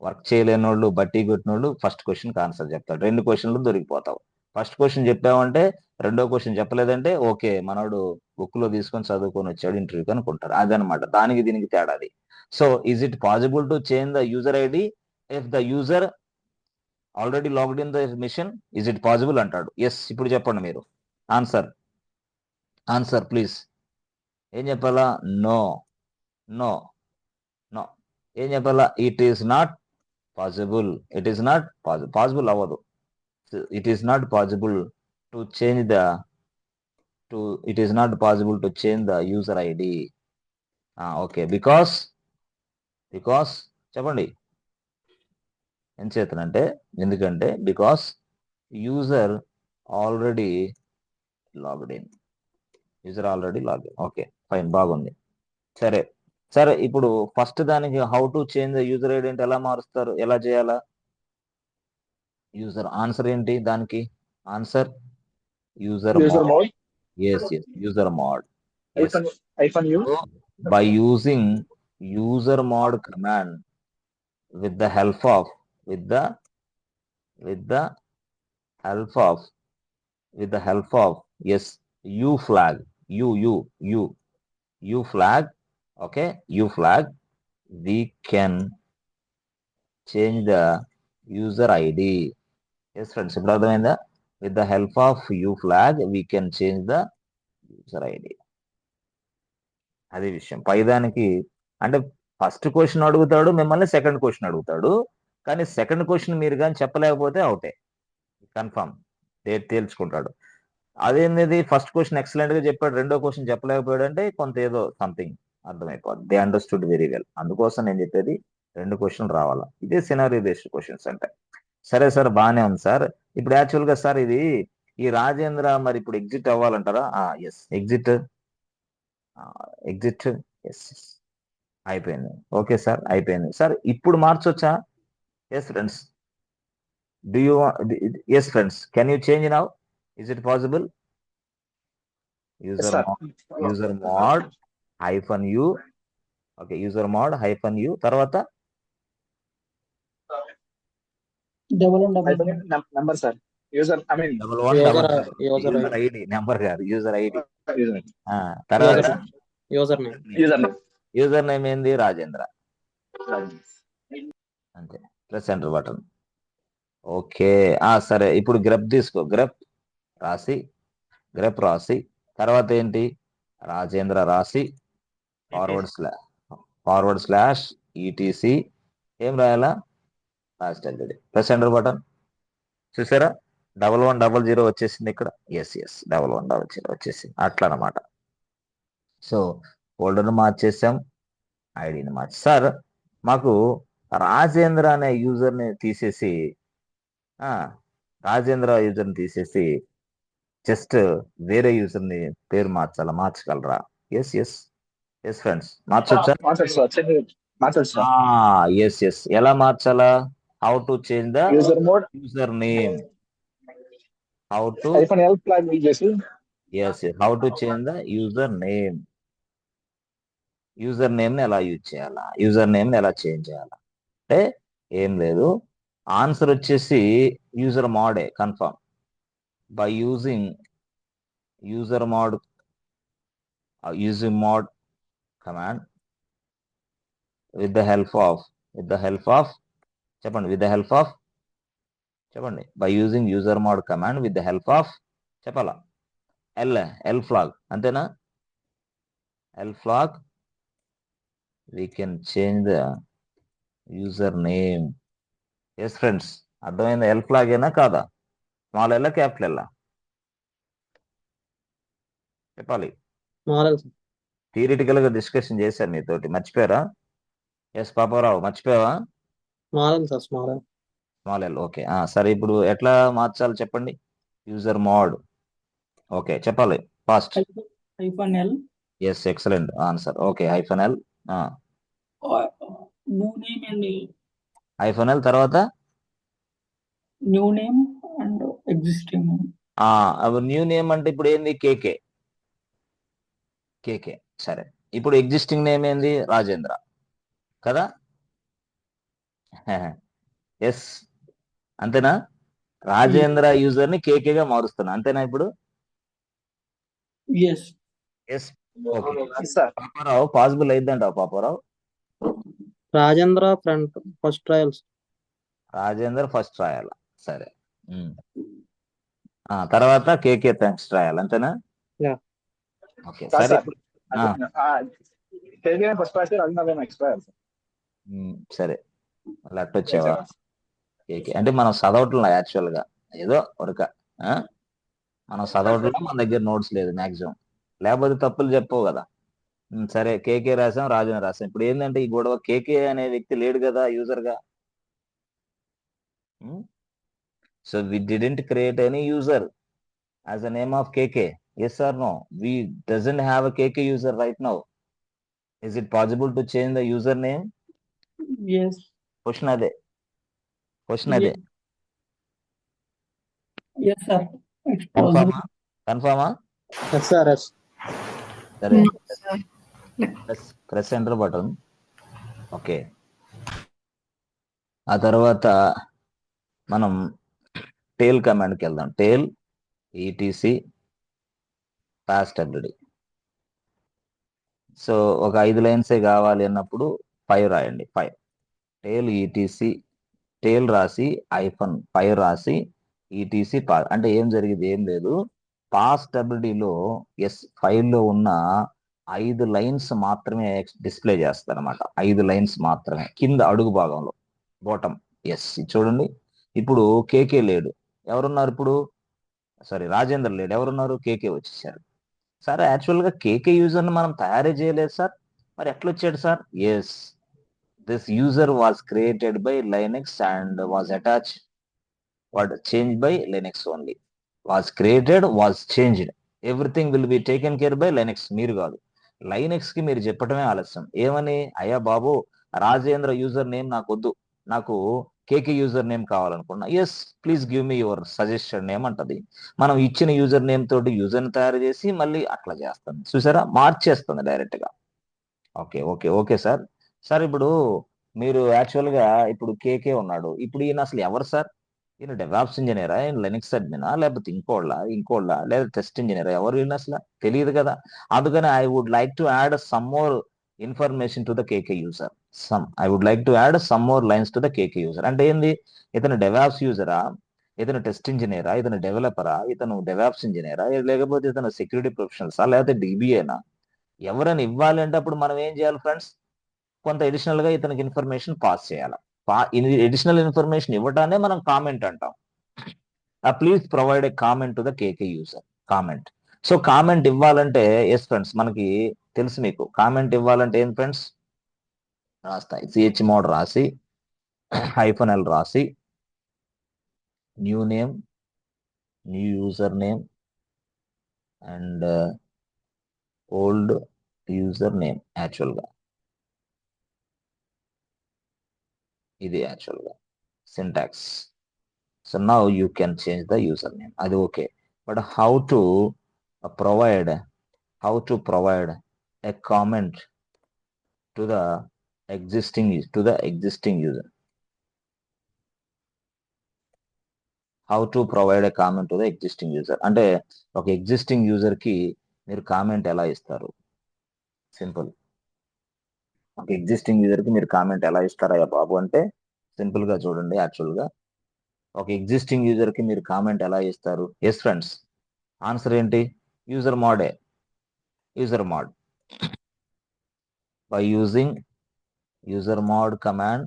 వర్క్ చేయలేని వాళ్ళు, బట్టి కొట్టిన వాళ్ళు ఫస్ట్ క్వశ్చన్ కి ఆన్సర్ చెప్తారు. రెండు క్వశ్చన్లు దొరికిపోతావు. ఫస్ట్ క్వశ్చన్ చెప్పావంటే రెండో క్వశ్చన్ చెప్పలేదంటే ఓకే, మనోడు బుక్ లో తీసుకొని చదువుకొని వచ్చాడు ఇంటర్వ్యూకి అనుకుంటారు. అదనమాట దానికి దీనికి తేడాది. So is it possible to change the user ID if the user already logged in the machine, is it possible అంటాడు. ఎస్, ఇప్పుడు చెప్పండి మీరు ఆన్సర్ ప్లీజ్. ఏం చెప్పాలా? No no no. ఏం చెప్పాలా? It is not possible. Possible అవ్వదు. It is not possible to change the user ID. Okay, because చెప్పండి ఎందుకంటే because user already logged in. Okay fine, బాగుంది. సరే, ఇప్పుడు ఫస్ట్ దానికి how to change the user ID అంటే ఎలా మారుస్తారు, ఎలా చేయాలా? యూజర్ ఆన్సర్ ఏంటి దానికి? Answer user mode. Yes user mode. -u By using user mod command with the help of yes u flag okay, u flag, we can change the user ID. Yes friends, ఇప్పుడు అర్థమైందా? with the help of u flag we can change the user ID. అదే విషయం. పైదానికి అంటే first question అడుగుతాడు, మిమ్మల్ని second question అడుగుతాడు. కానీ second question మీరు కానీ చెప్పలేకపోతే అవుటే కన్ఫర్మ్ తేల్చుకుంటాడు. అదేంది ఫస్ట్ క్వశ్చన్ ఎక్సలెంట్ గా చెప్పాడు, రెండో క్వశ్చన్ చెప్పలేకపోయాడు అంటే కొంత ఏదో సంథింగ్ అర్థమైపోద్ది. They understood very well. అందుకోసం నేను చెప్పేది 2 క్వశ్చన్లు రావాలా. ఇదే సినారీ బేస్డ్ క్వశ్చన్స్ అంటే. సరే సార్, బాగానే ఉంది సార్. ఇప్పుడు యాక్చువల్ గా సార్ ఇది ఈ రాజేంద్ర మరి ఇప్పుడు ఎగ్జిట్ అవ్వాలంటారా? ఎస్, ఎగ్జిట్ ఎస్ అయిపోయింది. ఓకే సార్, అయిపోయింది సార్. ఇప్పుడు మార్చొచ్చా? Yes friends, do you yes friends, can you change now? Is it possible? Yes, sir. User mod hyphen U. Okay, user mod hyphen U తర్వాత Number, sir. User, I mean, user ID, number కాదు, user ID. తర్వాత user name. User name ఏంది? రాజేంద్ర. అంతే, press enter button. Okay, సరే. ఇప్పుడు grep తీసుకో. Grep రాసి తర్వాత ఏంటి? రాజేంద్ర రాసి ఫార్వర్డ్ స్లాష్ ఈటీసీ ఏం రాయాలా? Press enter button. చూసారా 1100 వచ్చేసింది ఇక్కడ. ఎస్ 1100 వచ్చేసింది. అట్లా అన్నమాట. సో ఫోల్డర్ను మార్చేసాం, ఐడిని మార్చి. సార్ మాకు రాజేంద్ర అనే యూజర్ని తీసేసి జస్ట్ వేరే యూజర్ని పేరు మార్చగలరా? ఎస్ ఫ్రెండ్స్, మార్చొచ్చా? ఎస్. ఎలా మార్చాలా? How to change the user name. How to change the user name. User name ని ఎలా యూజ్ చేయాలా? యూజర్ నేమ్ ని ఎలా చేంజ్ చేయాలా అంటే ఏం లేదు, ఆన్సర్ వచ్చేసి యూజర్ మోడే confirm. By using user mode command with the help of చెప్పండి by using user mod command with the help of చెప్పాలా l flag, అంతేనా? l flag we can change the user name. yes friends, అర్థమైందా? l flag ఏనా కాదా? Small L capital L చెప్పాలి. Theoretical గా discussion చేశాను మీతోటి, మర్చిపోయారా? ఎస్ పాపారావు, మర్చిపోయావా? Small L. ఓకే, సరే. ఇప్పుడు ఎట్లా మార్చాలి చెప్పండి? User mode. ఓకే, చెప్పాలి fast. -l. Yes, excellent answer. Okay, -l. New name and -l తర్వాత new name and existing name. New name అంటే ఇప్పుడు ఏంది? కేకే. సరే, ఇప్పుడు ఎగ్జిస్టింగ్ నేమ్ ఏంది? రాజేంద్ర కదా? ఎస్, అంతేనా? రాజేంద్ర యూజర్ ని కేకేగా మారుస్తున్నా, అంతేనా? ఇప్పుడు ఎస్. ఓకే, పాపారావు పాసిబుల్ అయిద్దంటావు? పాపారావు, రాజేంద్ర ఫస్ట్ రాయాల. సరే, తర్వాత కేకే థ్యాంక్స్ రాయాలి, అంతేనా? ఓకే, సరే. సరే, అలా అట్టొచ్చావా? కేకే అంటే మనం చదవట్లా యాక్చువల్ గా, ఏదో ఒరక మనం చదవట్లా, మన దగ్గర నోట్స్ లేదు మ్యాక్సిమం, లేకపోతే తప్పులు చెప్పవు కదా. సరే, కేకే రాసాం, రాజేంద్ర రాసాం. ఇప్పుడు ఏంటంటే ఈ గొడవ, కేకే అనే వ్యక్తి లేడు కదా యూజర్ గా. So we didn't create any user as a name of KK. Yes or no? We doesn't have a KK user right now. Is it possible to change the username? Yes. Question ade. Yes sir, it's possible. Confirm? Yes sir. Sare. Press enter button. Okay. ఆ తర్వాత మనం tail command కి వెళ్దాం. tail etc passwd. So ఒక 5 లైన్సే కావాలి అన్నప్పుడు 5 రాయండి. 5 tail etc tail రాసి -5 రాసి ఈటీసీ అంటే ఏం జరిగింది, ఏం లేదు. పాస్టబిలిటీలో ఫైల్లో ఉన్న 5 లైన్స్ మాత్రమే డిస్ప్లే చేస్తారు అనమాట. 5 లైన్స్ మాత్రమే కింద అడుగు భాగంలో బాటమ్. చూడండి, ఇప్పుడు కేకే లేడు, ఎవరున్నారు ఇప్పుడు? సారీ, రాజేంద్ర లేడు, ఎవరున్నారు? కేకే వచ్చేసారు. సార్ యాక్చువల్గా కేకే యూజర్ని మనం తయారే చేయలేదు సార్, మరి ఎట్లా వచ్చాడు sir? This user was created by Linux and was attached changed by Linux only. Was created, was changed. Everything will be taken care by Linux. మీరు కాదు, లైనెక్స్ కి మీరు చెప్పటమే ఆలస్యం. ఏమని? అయ్యా బాబు, రాజేంద్ర యూజర్ నేమ్ నాకు వద్దు, నాకు కేకే యూజర్ నేమ్ కావాలనుకున్నా. Please give me your suggested name అంటది. మనం ఇచ్చిన యూజర్ నేమ్ తోటి యూజర్ని తయారు చేసి మళ్ళీ అట్లా చేస్తుంది. చూసారా, మార్చేస్తుంది డైరెక్ట్ గా. Okay okay okay sir. Sir ఇప్పుడు మీరు యాక్చువల్గా ఇప్పుడు కేకే ఉన్నాడు, ఇప్పుడు ఈయన అసలు ఎవరు సార్? ఈయన డెవాప్స్ ఇంజనీరా, ఈయన లెనిక్స్ అడ్మినా, లేకపోతే ఇంకోళ్ళ లేదా టెస్ట్ ఇంజనీరా? ఎవరు ఈయన అసలు తెలియదు కదా. అందుకని I would like to add some more information to the KK user. I would like to add some more lines to the KK user. అంటే ఏంది? ఇతను డెవాప్స్ యూజరా, ఇతను టెస్ట్ ఇంజనీరా, ఇతను డెవలపరా, ఇతను డెవాప్స్ ఇంజనీరా, లేకపోతే ఇతను సెక్యూరిటీ ప్రొఫెషనల్సా, లేకపోతే డిబిఏనా? ఎవరైనా ఇవ్వాలి అంటే అప్పుడు మనం ఏం చేయాలి ఫ్రెండ్స్? కొంత అడిషనల్ గా ఇతనికి ఇన్ఫర్మేషన్ పాస్ చేయాలి. అడిషనల్ ఇన్ఫర్మేషన్ ఇవ్వటానే మనం కామెంట్ అంటాం. Please provide a comment to the KK user. Comment. So comment ఇవ్వాలంటే ఫ్రెండ్స్, మనకి తెలుసు మీకు కామెంట్ ఇవ్వాలంటే ఏం ఫ్రెండ్స్? రాస్తాయి chmod రాసి -l రాసి new name, new user name and old user name. యాక్చువల్గా ఇది యాక్చువల్గా syntax. So now you can change the user name, అది okay. But how to provide a comment to the existing user? How to provide a comment to the existing user అంటే ఒక existing user కి మీరు comment ఎలా ఇస్తారు? Simple. ఒక existing user కి మీరు కామెంట్ ఎలా ఇస్తారా బాబు అంటే సింపుల్ గా చూడండి. యాక్చువల్గా ఒక ఎగ్జిస్టింగ్ యూజర్ కి మీరు కామెంట్ ఎలా ఇస్తారు? ఫ్రెండ్స్, ఆన్సర్ ఏంటి? User mode. By using user mode command.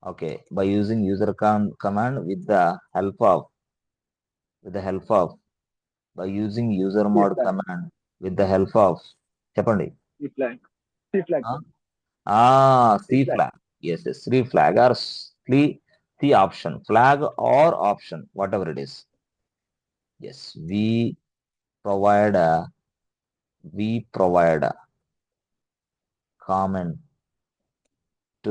Okay, by using user command with the help of by using user mode command with the help of చెప్పండి. C flag. C flag. Yes, C flag or C option, flag or option, whatever it is. Yes, we provide a comment to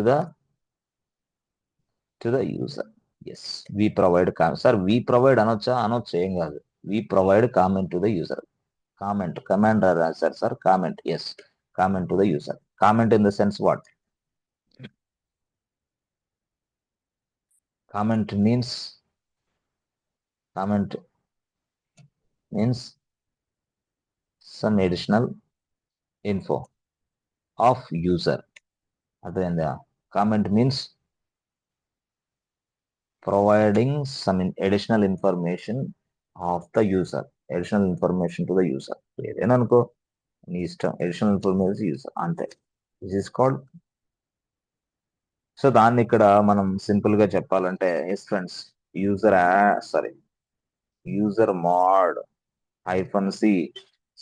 the user. Yes, we provide comment. Sir, we provide అనొచ్చా ఏం కాదు. We provide comment to the user. Command రాశారు sir. Comment. Yes, comment to the user. Comment in the sense what? Comment means some additional info of user. అర్థమైందా? Comment means providing some additional information of the user. Additional information to the user. ఏదైనా అనుకో, నీ ఇష్టం. Additional information user అంతే. This is called. So దాన్ని ఇక్కడ మనం simple గా చెప్పాలంటే friends, user mod -c.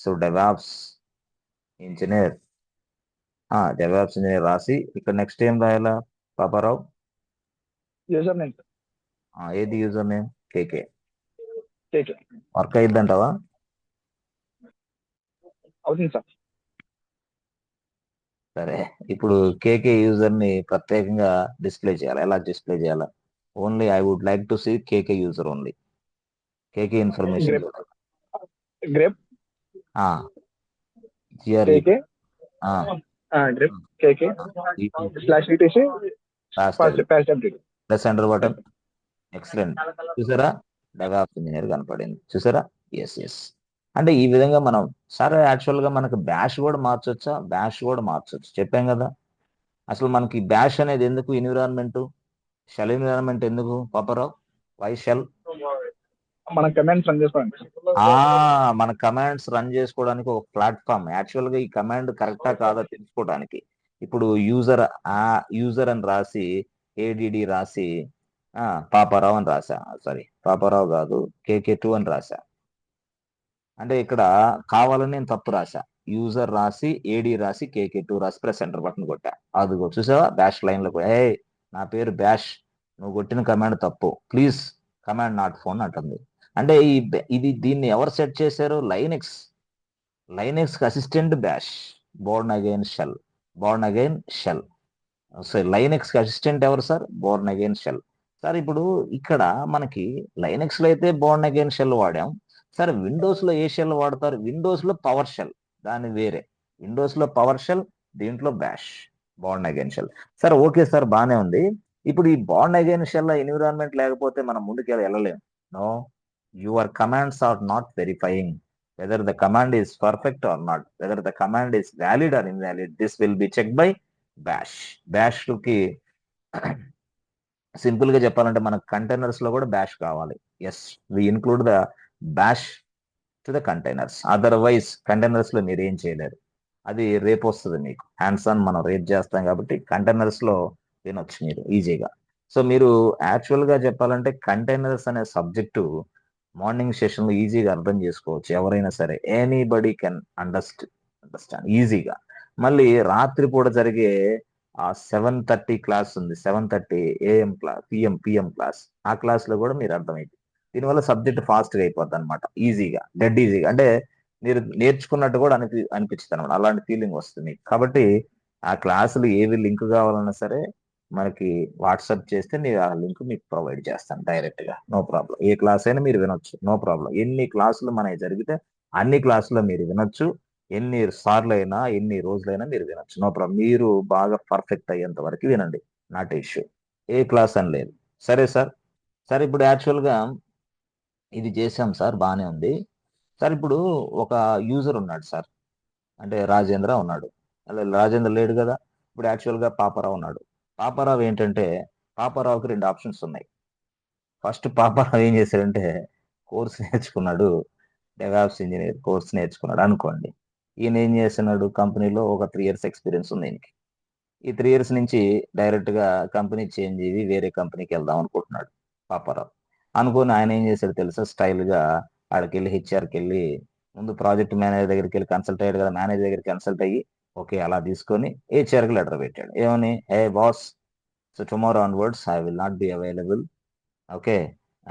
So DevOps engineer రాసి ఇక్కడ నెక్స్ట్ ఏం రాయాలా పాపారావు? User name. ఏది యూజర్ నేమ్? కేకే. వర్క్ అయిద్దంటావా? అవుతుంది సార్. సరే, ఇప్పుడు కేకే యూజర్ ని ప్రత్యేకంగా డిస్ప్లే చేయాలి. ఎలా డిస్ప్లే చేయాలా? Only I would like to see KK user only. KK information grep KK KK /etc plus enter button. Excellent. చూసారా, డెవాప్స్ ఇంజనీర్ కనపడింది. చూసారా? ఎస్. అంటే ఈ విధంగా మనం సార్ యాక్చువల్గా మనకు బ్యాష్ కూడా మార్చొచ్చా? బ్యాష్ కూడా మార్చొచ్చు, చెప్పాం కదా. అసలు మనకి బ్యాష్ అనేది ఎందుకు? ఎన్విరాన్మెంట్, షెల్ ఎన్విరాన్మెంట్ ఎందుకు పాపారావు? వై షెల్ మన కమాండ్స్ రన్ చేసుకోండి. మన కమాండ్స్ రన్ చేసుకోవడానికి ఒక ప్లాట్ఫామ్. యాక్చువల్ గా ఈ కమాండ్ కరెక్టా కాదా తెలుసుకోవడానికి. ఇప్పుడు యూజర్ అని రాసి ఏడిడి రాసి పాపారావు అని రాసా. సారీ, పాపారావు కాదు, KK2 అని రాసా. అంటే ఇక్కడ కావాలని నేను తప్పు రాసా. యూజర్ రాసి ఏడి రాసి KK2 రాసి ప్రెస్ ఎంటర్ బటన్ కొట్టా. అదిగో చూసావా, బ్యాష్ లైన్ లో నా పేరు బ్యాష్, నువ్వు కొట్టిన కమాండ్ తప్పు, ప్లీజ్ కమాండ్ నాట్ ఫోన్ అంటుంది. అంటే దీన్ని ఎవరు సెట్ చేశారు? Linux assistant bash, Bourne again shell. So Linux assistant ఎవరు sir? Bourne again shell. Sir ఇప్పుడు ఇక్కడ మనకి లైనెక్స్ లో అయితే బోర్న్ అగైన్ షెల్ వాడాం. సార్ విండోస్ లో ఏ షెల్ వాడతారు? విండోస్ లో పవర్ షెల్, దాని వేరే. విండోస్ లో పవర్ షెల్, దీంట్లో bash, Bourne again shell. Sir okay sir, బానే ఉంది. ఇప్పుడు ఈ బోర్న్ అగైన్ షెల్ ఎన్విరాన్మెంట్ లేకపోతే మనం ముందుకు వెళ్ళలేం. No, your commands are not verifying whether the command is perfect or not, whether the command is valid or invalid. This will be check by bash కి simple గా చెప్పాలంటే మనకు containers లో కూడా బ్యాష్ కావాలి. Yes, we include the bash to the containers. Otherwise containers లో మీరు ఏం చేయలేరు. అది రేపు వస్తుంది మీకు హ్యాండ్స్ ఆన్, మనం రేపు చేస్తాం కాబట్టి కంటైనర్స్ లో వినొచ్చు మీరు ఈజీగా. సో మీరు యాక్చువల్ గా చెప్పాలంటే కంటైనర్స్ అనే సబ్జెక్టు మార్నింగ్ సెషన్ లో ఈజీగా అర్థం చేసుకోవచ్చు. ఎవరైనా సరే, ఎనీబడి కెన్ అండర్స్టాండ్ ఈజీగా. మళ్ళీ రాత్రి పూట జరిగే ఆ 7:30 క్లాస్ ఉంది, 7:30 AM క్లాస్, పిఎం క్లాస్, ఆ క్లాస్ లో కూడా మీరు అర్థమైంది. దీనివల్ల సబ్జెక్ట్ ఫాస్ట్ గా అయిపోద్ది అనమాట, ఈజీగా, డెడ్ ఈజీగా. అంటే మీరు నేర్చుకున్నట్టు కూడా అనిపించింది అనమాట, అలాంటి ఫీలింగ్ వస్తుంది. కాబట్టి ఆ క్లాసులు ఏవి లింక్ కావాలన్నా సరే మనకి వాట్సాప్ చేస్తే నేను ఆ లింక్ మీకు ప్రొవైడ్ చేస్తాను డైరెక్ట్ గా, నో ప్రాబ్లం. ఏ క్లాస్ అయినా మీరు వినొచ్చు, నో ప్రాబ్లం. ఎన్ని క్లాసులు మనకి జరిగితే అన్ని క్లాసులో మీరు వినొచ్చు, ఎన్ని సార్లు అయినా ఎన్ని రోజులైనా మీరు వినొచ్చు, నో ప్రాబ్లం. మీరు బాగా పర్ఫెక్ట్ అయ్యేంత వరకు వినండి, నాట్ ఇష్యూ. ఏ క్లాస్ అని లేదు. సరే సార్. సార్ ఇప్పుడు యాక్చువల్గా ఇది చేసాం సార్, బాగానే ఉంది సార్. ఇప్పుడు ఒక యూజర్ ఉన్నాడు సార్, అంటే రాజేంద్ర ఉన్నాడు. అలా రాజేంద్ర లేడు కదా. ఇప్పుడు యాక్చువల్గా పాపారావు ఉన్నాడు. పాపారావు ఏంటంటే, పాపారావుకి 2 ఆప్షన్స్ ఉన్నాయి. ఫస్ట్ పాపారావు ఏం చేశాడంటే కోర్స్ నేర్చుకున్నాడు, డెవాప్స్ ఇంజనీర్ కోర్స్ నేర్చుకున్నాడు అనుకోండి. ఈయన ఏం చేస్తున్నాడు, కంపెనీలో ఒక 3 years ఎక్స్పీరియన్స్ ఉంది ఈయనకి. ఈ 3 years నుంచి డైరెక్ట్ గా కంపెనీ చేంజ్ అయ్యి వేరే కంపెనీకి వెళ్దాం అనుకుంటున్నాడు పాపారావు. అనుకుని ఆయన ఏం చేశాడు తెలుసా, స్టైల్ గా ఆడికి వెళ్ళి హెచ్ఆర్కి వెళ్ళి ముందు ప్రాజెక్ట్ మేనేజర్ దగ్గరికి వెళ్ళి కన్సల్ట్ అయ్యాడు కదా, మేనేజర్ దగ్గరికి కన్సల్ట్ అయ్యి ఓకే అలా తీసుకొని హెచ్ఆర్కి లెటర్ పెట్టాడు. ఏమని, హే boss, so tomorrow onwards I will not be available, okay,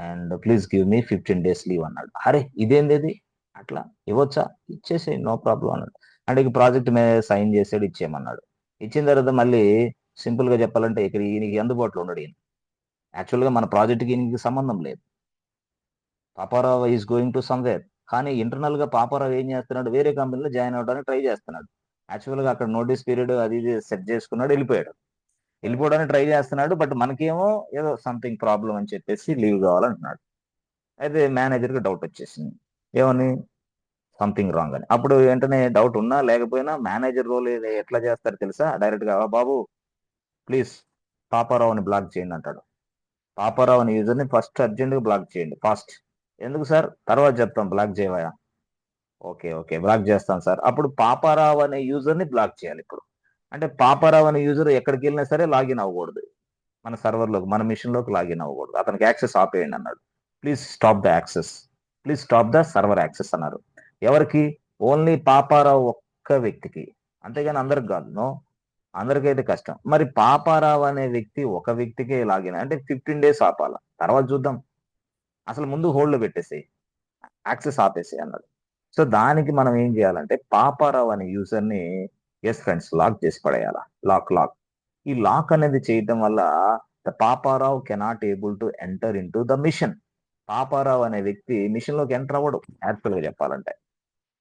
and please give me 15 days leave అన్నాడు. అరే ఇదేంది, అట్లా ఇవ్వచ్చా, ఇచ్చేసేయి, నో ప్రాబ్లం అన్నాడు. అంటే ఇక ప్రాజెక్ట్ మీద సైన్ చేసాడు, ఇచ్చేయమన్నాడు. ఇచ్చిన తర్వాత మళ్ళీ సింపుల్ గా చెప్పాలంటే ఇక్కడ ఈయనకి అందుబాటులో ఉన్నాడు. ఈయన యాక్చువల్గా మన ప్రాజెక్ట్కి ఈయనకి సంబంధం లేదు. Paparao is going to somewhere. కానీ ఇంటర్నల్ గా పాపారావు ఏం చేస్తున్నాడు, వేరే కంపెనీలో జాయిన్ అవడానికి ట్రై చేస్తున్నాడు. యాక్చువల్గా అక్కడ నోటీస్ పీరియడ్ అది ఇది సెట్ చేసుకున్నాడు, వెళ్ళిపోవడానికి ట్రై చేస్తున్నాడు. బట్ మనకేమో ఏదో సంథింగ్ ప్రాబ్లం అని చెప్పేసి లీవ్ కావాలంటున్నాడు. అయితే మేనేజర్ కి డౌట్ వచ్చేసింది, ఏమని, సంథింగ్ రాంగ్ అని. అప్పుడు వెంటనే డౌట్ ఉన్నా లేకపోయినా మేనేజర్ రోల్ ఎట్లా చేస్తారు తెలుసా, డైరెక్ట్ గా బాబు ప్లీజ్ పాపారావుని బ్లాక్ చేయండి అంటాడు. పాపారావు అనే యూజర్ ని ఫస్ట్ అర్జెంట్ గా బ్లాక్ చేయండి, ఫాస్ట్. ఎందుకు సార్, తర్వాత చెప్తాం, బ్లాక్ చేయవా, ఓకే ఓకే బ్లాక్ చేస్తాను సార్. అప్పుడు పాపారావు అనే యూజర్ ని బ్లాక్ చేయాలి ఇప్పుడు. అంటే పాపారావు అనే యూజర్ ఎక్కడికి వెళ్ళినా సరే లాగిన్ అవ్వకూడదు, మన సర్వర్లోకి, మన మిషన్ లోకి లాగిన్ అవ్వకూడదు. అతనికి యాక్సెస్ ఆపేయండి అన్నాడు. Please stop the access, please stop the server access అన్నారు. ఎవరికి, ఓన్లీ పాపారావు ఒక్క వ్యక్తికి, అంతేగాని అందరికి కాదు. నో, అందరికైతే కష్టం. మరి పాపారావు అనే వ్యక్తి ఒక వ్యక్తికే లాగిన్ అంటే 15 days ఆపాల, తర్వాత చూద్దాం, అసలు ముందు హోల్డ్ లో పెట్టేసేయి, యాక్సెస్ ఆపేసేయి అన్నాడు. సో దానికి మనం ఏం చేయాలంటే పాపారావు అనే యూజర్ ని ఎస్ ఫ్రెండ్స్ లాక్ చేసి పడేయాల, లాక్. ఈ లాక్ అనేది చేయటం వల్ల the Paparao cannot able to enter in to the machine. Paparao అనే వ్యక్తి మిషన్ లోకి ఎంటర్ అవ్వడు యాక్చువల్ గా చెప్పాలంటే.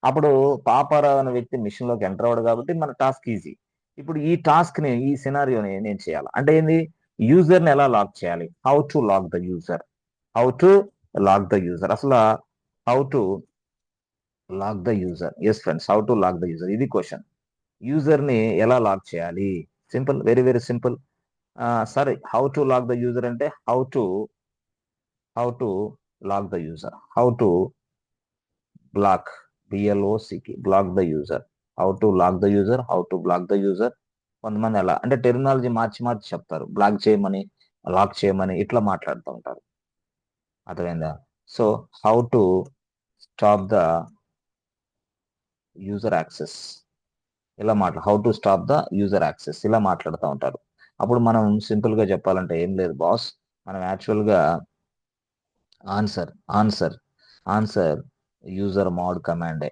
అప్పుడు పాపారావు అనే వ్యక్తి మిషన్ లోకి ఎంటర్ అవ్వడు కాబట్టి మన టాస్క్ ఈజీ. ఇప్పుడు ఈ టాస్క్ ని, ఈ సినారియోని నేను చేయాలి అంటే ఏంది, యూజర్ ని ఎలా లాక్ చేయాలి, how to lock the user, అసలు how to lock the user. Yes friends, how to lock the user, ఇది క్వశ్చన్. యూజర్ ని ఎలా లాక్ చేయాలి, సింపుల్, వెరీ వెరీ సింపుల్. సరే, how to lock the user అంటే how how to lock the user, how to block, BLOCK, block the user, how to lock the user, how to block the user. కొంతమంది అలా అంటే terminology మార్చి మార్చి చెప్తారు, black చేయమని lock చేయమని ఇట్లా మాట్లాడుతూ ఉంటారు. అర్థమైందా? So how to stop the user access ఇలా how to stop the user access ఇలా మాట్లాడుతూ ఉంటారు. అప్పుడు మనం సింపుల్ గా చెప్పాలంటే ఏం లేదు బాస్, మనం యాక్చువల్ గా ఆన్సర్ యూజర్ మోడ్ కమాండే.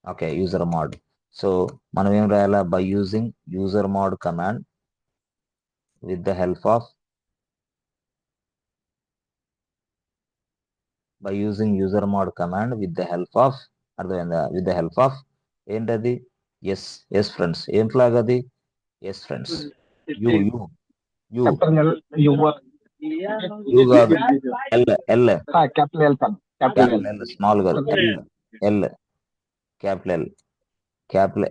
Okay, user mode. సో మనం ఏం రాయాలా? By using user mode command with the help of అర్థమైందా? విత్ ద హెల్ప్ ఆఫ్ ఏంటది? Yes friends. ఏం ఫ్లాగ్ అది? Yes friends. U capital L your U కాదు, L capital L sir, capital L, small కాదు, L capital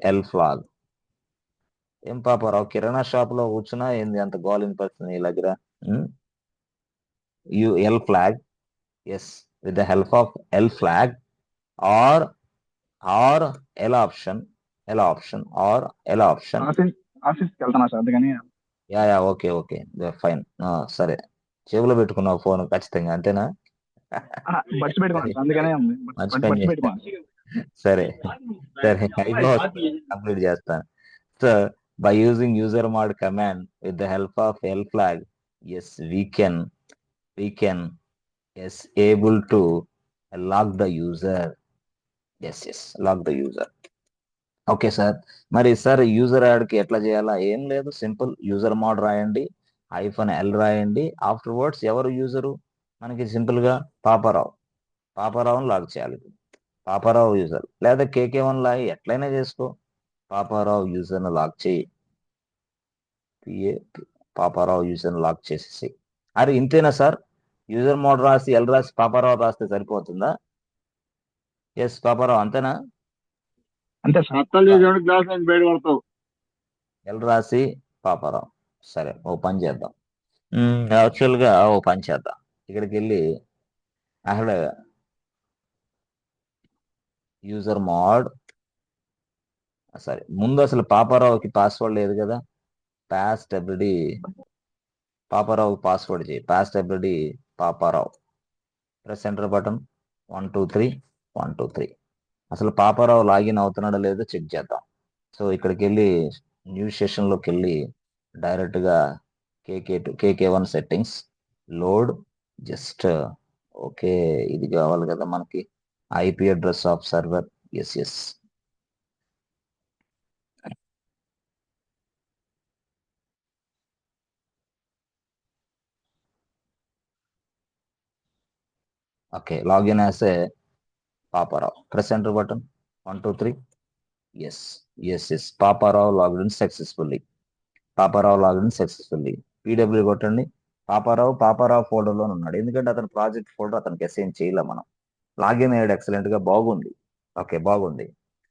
L flag. ఏం పాపారావు కిరాణా shop లో కూర్చున్నా ఏంది అంత గోల్ వినిపిస్తుంది నీ దగ్గర? L flag, yes, with the help of L flag or L option ఆఫీస్కి వెళ్తున్నా సార్, అందుకని యా ఓకే ఫైన్. సరే, చెవులో పెట్టుకున్నావు ఫోన్ ఖచ్చితంగా, అంతేనా? బడ్స్ పెట్టుకున్నాను సార్, అందుకనే ఉంది. మంచి బడ్స్ పని చేస్తా. పెట్టుకున్నాను. సరే కంప్లీట్ చేస్తాను. So by using user mode command with the help of L flag, yes we can able to lock the user. Yes lock the user. Okay sir, మరి సార్ యూజర్ యాడ్కి ఎట్లా చేయాలా? ఏం లేదు, సింపుల్. యూజర్ మోడ్ రాయండి, -L రాయండి, after words ఎవరు user? మనకి సింపుల్ గా పాపారావుని లాక్ చేయాలి. పాపారావు యూజర్ లేదా KK1 లాగి ఎట్లయినా చేసుకో. పాపారావు యూజర్ని లాక్ చేయి, పాపారావు యూజర్ని లాక్ చేసేసి. అరే ఇంతేనా సార్? యూజర్ మోడ్ రాసి ఎల్ రాసి పాపారావు రాస్తే సరిపోతుందా? ఎస్ పాపారావు, అంతేనా? అంతే సార్. ఎల్ రాసి పాపారావు. సరే, ఓ పని చేద్దాం. యాక్చువల్గా ఓ పని చేద్దాం, ఇక్కడికి వెళ్ళి అక్కడ యూజర్ మోడ్, సరే ముందు అసలు పాపారావుకి పాస్వర్డ్ లేదు కదా. పాపారావు పాస్వర్డ్ చేయి. Paparao, press enter button. 1 2 3 1 2 3. అసలు పాపారావు లాగిన్ అవుతున్నాడో లేదో చెక్ చేద్దాం. సో ఇక్కడికి వెళ్ళి న్యూ సెషన్లోకి వెళ్ళి డైరెక్ట్గా KK1 settings load. Just okay, ఇది కావాలి కదా మనకి, IP address of server. Yes okay, login as a Paparao. Press enter button. 1 2 3. Yes Paparao login successfully. PW కొట్టండి. పాపారావు ఫోల్డర్లో ఉన్నాడు, ఎందుకంటే అతని ప్రాజెక్ట్ ఫోల్డర్ అతనికి అసైన్ చేయలే మనం. లాగిన్ అయ్యాడు, ఎక్సలెంట్ గా, బాగుంది. ఓకే బాగుంది.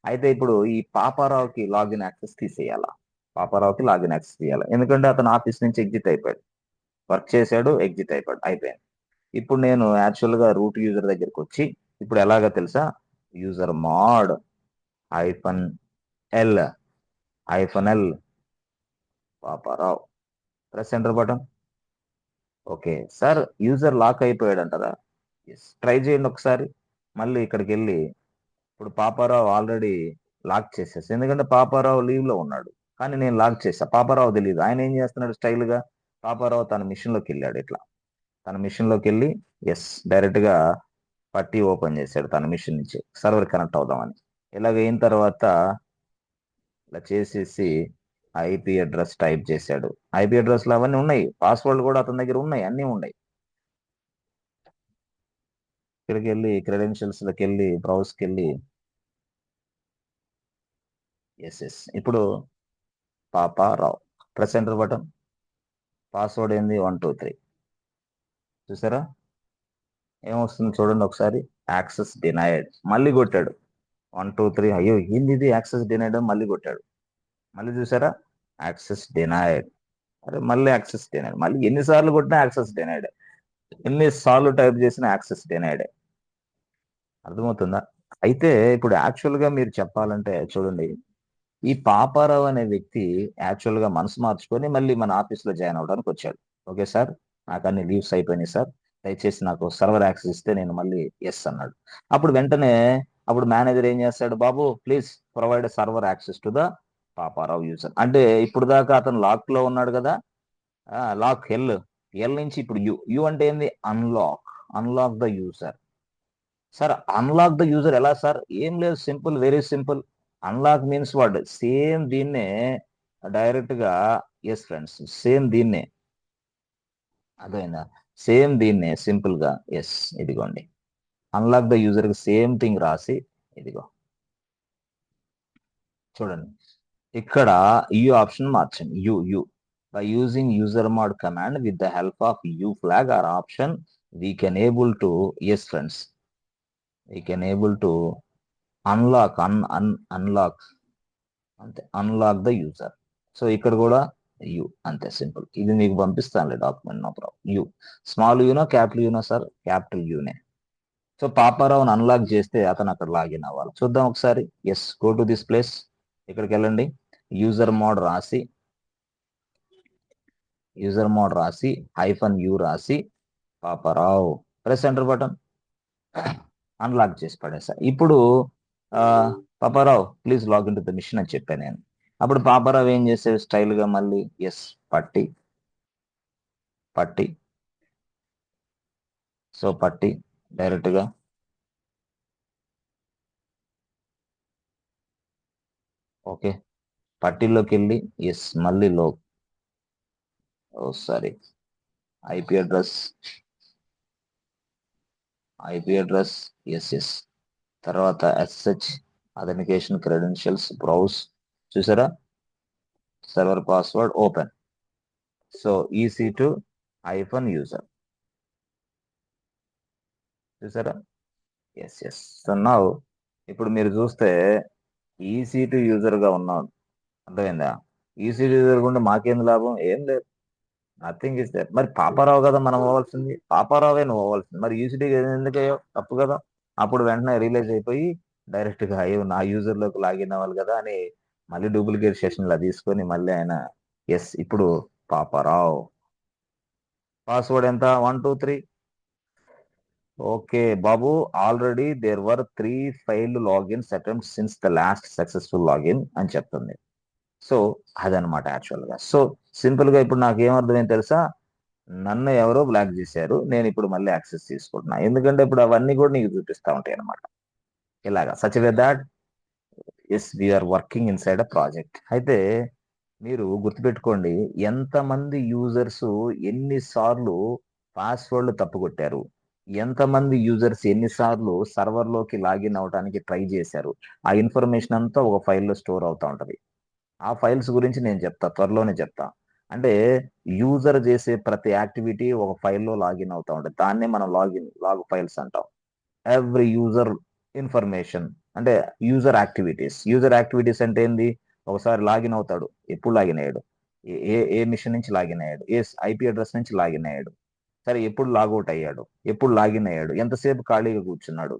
అయితే ఇప్పుడు ఈ పాపారావుకి లాగిన్ యాక్సెస్ తీసేయాలా? ఎందుకంటే అతను ఆఫీస్ నుంచి ఎగ్జిట్ అయిపోయాడు, వర్క్ చేశాడు, ఎగ్జిట్ అయిపోయింది. ఇప్పుడు నేను యాక్చువల్ గా రూట్ యూజర్ దగ్గరికి వచ్చి, ఇప్పుడు ఎలాగో తెలుసా? User mode -L Paparao, press enter button. Okay sir, user lock అయిపోయాడు అంటారా? ట్రై చేయండి ఒకసారి. మళ్ళీ ఇక్కడికి వెళ్ళి, ఇప్పుడు పాపారావు ఆల్రెడీ లాక్ చేసేసి, ఎందుకంటే పాపారావు లీవ్ లో ఉన్నాడు, కానీ నేను లాక్ చేసా. పాపారావు తెలియదు. ఆయన ఏం చేస్తున్నాడు స్టైల్ గా, పాపారావు తన మిషన్ లోకి వెళ్ళాడు. ఇట్లా తన మిషన్ లోకి వెళ్ళి డైరెక్ట్ గా పట్టి ఓపెన్ చేశాడు తన మిషన్ నుంచి, సర్వర్ కనెక్ట్ అవుదామని. ఇలాగ అయిన తర్వాత ఇలా చేసేసి IP అడ్రస్ టైప్ చేశాడు. IP అడ్రస్లు అవన్నీ ఉన్నాయి, పాస్వర్డ్ కూడా అతని దగ్గర ఉన్నాయి, అన్నీ ఉన్నాయి. ఇక్కడికి వెళ్ళి క్రెడెన్షియల్స్ లోకి వెళ్ళి బ్రౌజ్కి వెళ్ళి ఇప్పుడు Paparao, press enter button. Password ఏంది? 1 2 3. చూసారా ఏమొస్తుంది చూడండి ఒకసారి. Access denied. మళ్ళీ కొట్టాడు 1 2 3. అయ్యో ఏంది ఇది, యాక్సెస్ డినైడ్ అని మళ్ళీ కొట్టాడు. మళ్ళీ చూసారా, యాక్సెస్ డినైడ్. అరే మళ్ళీ యాక్సెస్ డినైడ్. మళ్ళీ ఎన్నిసార్లు కొట్టినా యాక్సెస్ డినైడ్. ఎన్నిసార్లు టైప్ చేసిన యాక్సెస్ డెనైడే. అర్థమవుతుందా? అయితే ఇప్పుడు యాక్చువల్ గా మీరు చెప్పాలంటే చూడండి, ఈ పాపారావు అనే వ్యక్తి యాక్చువల్ గా మనసు మార్చుకొని మళ్ళీ మన ఆఫీస్ లో జాయిన్ అవడానికి వచ్చాడు. ఓకే సార్, నాకు అన్ని లీవ్స్ అయిపోయినాయి సార్, దయచేసి నాకు సర్వర్ యాక్సెస్ ఇస్తే నేను మళ్ళీ ఎస్ అన్నాడు. అప్పుడు వెంటనే అప్పుడు మేనేజర్ ఏం చేస్తాడు, బాబు please provide server access to the Paparao user. అంటే ఇప్పుడు దాకా అతను లాక్ లో ఉన్నాడు కదా, లాక్ ఎల్ నుంచి ఇప్పుడు యు అంటే ఏంది, unlock the user. Sir unlock the user ఎలా సార్? ఏం లేదు, simple, very simple. Unlock means what, same దీన్నే డైరెక్ట్ గా, ఎస్ ఫ్రెండ్స్, సేమ్ దీన్నే, అర్థమైందా? సేమ్ దీన్నే సింపుల్ గా ఎస్, ఇదిగోండి అన్లాక్ ద యూజర్ కి సేమ్ థింగ్ రాసి, ఇదిగో చూడండి ఇక్కడ యు ఆప్షన్ మార్చండి. U by using user mode command with the help of U flag or option we can able to, yes friends, we can able to unlock unlock అంతే, unlock the user. So ఇక్కడ కూడా U, అంతే simple. ఇది మీకు పంపిస్తానులే document, no problem. U small యూనో capital యూనో sir? Capital యూనే. సో పాపారావుని అన్లాక్ చేస్తే అతను అక్కడ లాగిన్ అవ్వాలి. చూద్దాం ఒకసారి. Yes, go to this place, ఇక్కడికి వెళ్ళండి, యూజర్ మోడ్ రాసి -u రాసి Paparao, press enter button, unlock చేసి పడేసా. ఇప్పుడు Paparao please login to the machine అని చెప్పాను నేను. అప్పుడు పాపారావు ఏం చేసేది, స్టైల్ గా మళ్ళీ ఎస్ పట్టి, సో పట్టి డైరెక్ట్ గా ఓకే, పట్టిలోకి వెళ్ళి ఎస్ మళ్ళీ సారీ, ఐపీ అడ్రస్ ఎస్, తర్వాత ఎస్హెచ్ అథెంటికేషన్ క్రెడెన్షియల్స్, బ్రౌజ్, చూసారా, server password open, so EC2 -user, చూసారా, ఎస్. సో నౌ ఇప్పుడు మీరు చూస్తే EC2 యూజర్ గా ఉన్నాడు, అర్థమైందా? EC2 యూజర్ ఉంటే మాకేం లాభం? ఏం లేదు, నథింగ్ ఇస్ దేర్. మరి పాపారావు కదా మనం అవ్వాల్సింది, పాపారావే నువ్వు అవ్వాల్సింది, మరి EC2 ఎందుకయ్యో, తప్పు కదా. అప్పుడు వెంటనే రియలైజ్ అయిపోయి డైరెక్ట్ గా అయ్యో నా యూజర్ లోకి లాగిన్ అవ్వాలి కదా అని మళ్ళీ డూప్లికేట్ సెషన్ లా తీసుకొని మళ్ళీ ఆయన ఎస్, ఇప్పుడు పాపారావు, పాస్వర్డ్ ఎంత, 1 2 3. ఓకే బాబు, already there were 3 failed logins attempts since the last successful login అని చెప్తుంది. సో అదనమాట యాక్చువల్ గా. సో సింపుల్ గా ఇప్పుడు నాకు ఏమర్థమైంది తెలుసా, నన్ను ఎవరో బ్లాక్ చేశారు, నేను ఇప్పుడు మళ్ళీ యాక్సెస్ తీసుకుంటున్నా, ఎందుకంటే ఇప్పుడు అవన్నీ కూడా నీకు చూపిస్తా ఉంటాయి అనమాట, ఇలాగా such way that yes we're working inside a project. అయితే మీరు గుర్తుపెట్టుకోండి, ఎంతమంది యూజర్స్ ఎన్నిసార్లు పాస్వర్డ్లు తప్పుకొట్టారు, ఎంతమంది యూజర్స్ ఎన్నిసార్లు సర్వర్లోకి లాగిన్ అవడానికి ట్రై చేశారు, ఆ ఇన్ఫర్మేషన్ అంతా ఒక ఫైల్లో స్టోర్ అవుతా ఉంటది. ఆ ఫైల్స్ గురించి నేను చెప్తా, త్వరలోనే చెప్తా. అంటే యూజర్ చేసే ప్రతి యాక్టివిటీ ఒక ఫైల్లో లాగిన్ అవుతా ఉంటుంది, దాన్నే మనం లాగ్ ఫైల్స్ అంటాం. ఎవ్రీ యూజర్ ఇన్ఫర్మేషన్ అంటే యూజర్ యాక్టివిటీస్ అంటే ఏంది, ఒకసారి లాగిన్ అవుతాడు, ఎప్పుడు లాగిన్ అయ్యాడు, ఏ మిషన్ నుంచి లాగిన్ అయ్యాడు, ఏ IP అడ్రస్ నుంచి లాగిన్ అయ్యాడు, సరే ఎప్పుడు లాగౌట్ అయ్యాడు, ఎప్పుడు లాగిన్ అయ్యాడు, ఎంతసేపు ఖాళీగా కూర్చున్నాడు,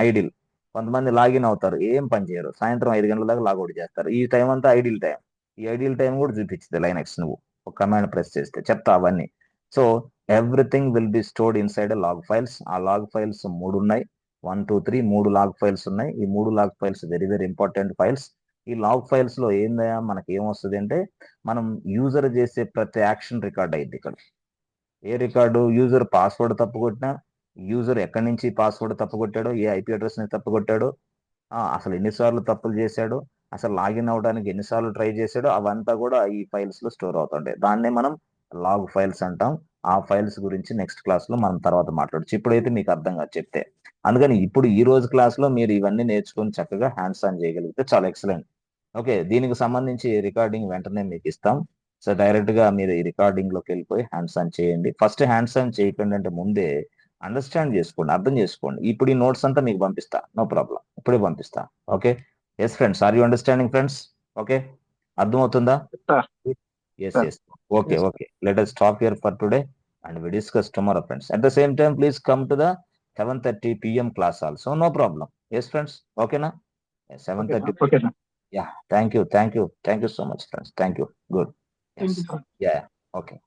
ఐడిల్. కొంతమంది లాగిన్ అవుతారు, ఏం పని చేయరు, సాయంత్రం 5 గంటల దాకా లాగౌట్ చేస్తారు, ఈ టైం అంతా ఐడిల్ టైం. ఈ ఐడిల్ టైం కూడా చూపించింది లైనక్స్, నువ్వు ఒక కమాండ్ ప్రెస్ చేస్తే చెప్తా అవన్నీ. So everything will be stored inside log files. ఆ లాగ్ ఫైల్స్ 3 ఉన్నాయి, 1 2 3 3 లాగ్ ఫైల్స్ ఉన్నాయి. ఈ 3 log files very very important files. ఈ లాగ్ ఫైల్స్ లో ఏందయ్యా మనకి ఏమొస్తుంది అంటే, మనం యూజర్ చేసే ప్రతి యాక్షన్ రికార్డ్ అయింది ఇక్కడ. ఏ రికార్డు, యూజర్ పాస్వర్డ్ తప్పు కొట్టినా, యూజర్ ఎక్కడి నుంచి పాస్వర్డ్ తప్పు కొట్టాడో, ఏ IP అడ్రస్ ని తప్పు కొట్టాడో, అసలు ఎన్నిసార్లు తప్పులు చేశాడో, అసలు లాగిన్ అవడానికి ఎన్నిసార్లు ట్రై చేశాడో, అవంతా కూడా ఈ ఫైల్స్ లో స్టోర్ అవుతుంటాయి. దాన్నే మనం లాగ్ ఫైల్స్ అంటాం. ఆ ఫైల్స్ గురించి నెక్స్ట్ క్లాస్ లో మనం తర్వాత మాట్లాడచ్చు, ఇప్పుడైతే మీకు అర్థం కాదు చెప్తే. అందుకని ఇప్పుడు ఈ రోజు క్లాస్ లో మీరు ఇవన్నీ నేర్చుకొని చక్కగా హ్యాండ్స్ ఆన్ చేయగలిగితే చాలా ఎక్సలెంట్. ఓకే, దీనికి సంబంధించి రికార్డింగ్ వెంటనే మీకు ఇస్తాం. సో డైరెక్ట్ గా మీరు ఈ రికార్డింగ్ లోకి వెళ్ళిపోయి హ్యాండ్స్ ఆన్ చేయండి. ఫస్ట్ హ్యాండ్స్ ఆన్ చేయకండి అంటే ముందే అండర్స్టాండ్ చేసుకోండి, అర్థం చేసుకోండి. ఇప్పుడు ఈ నోట్స్ అంతా మీకు పంపిస్తా, నో ప్రాబ్లం, ఇప్పుడే పంపిస్తా. Okay, yes friends, are you understanding friends? Okay, అర్థమవుతుందా? Sir yes. Okay, let us stop here for today. and we discuss tomorrow, friends. At the same time, please come to the 7:30 p.m. class also. No problem. Yes, friends. Okay, na? Yes, 7:30. Okay sir Yeah. Thank you so much, friends. Thank you. Good. Thank Yes. you. Yeah. Okay.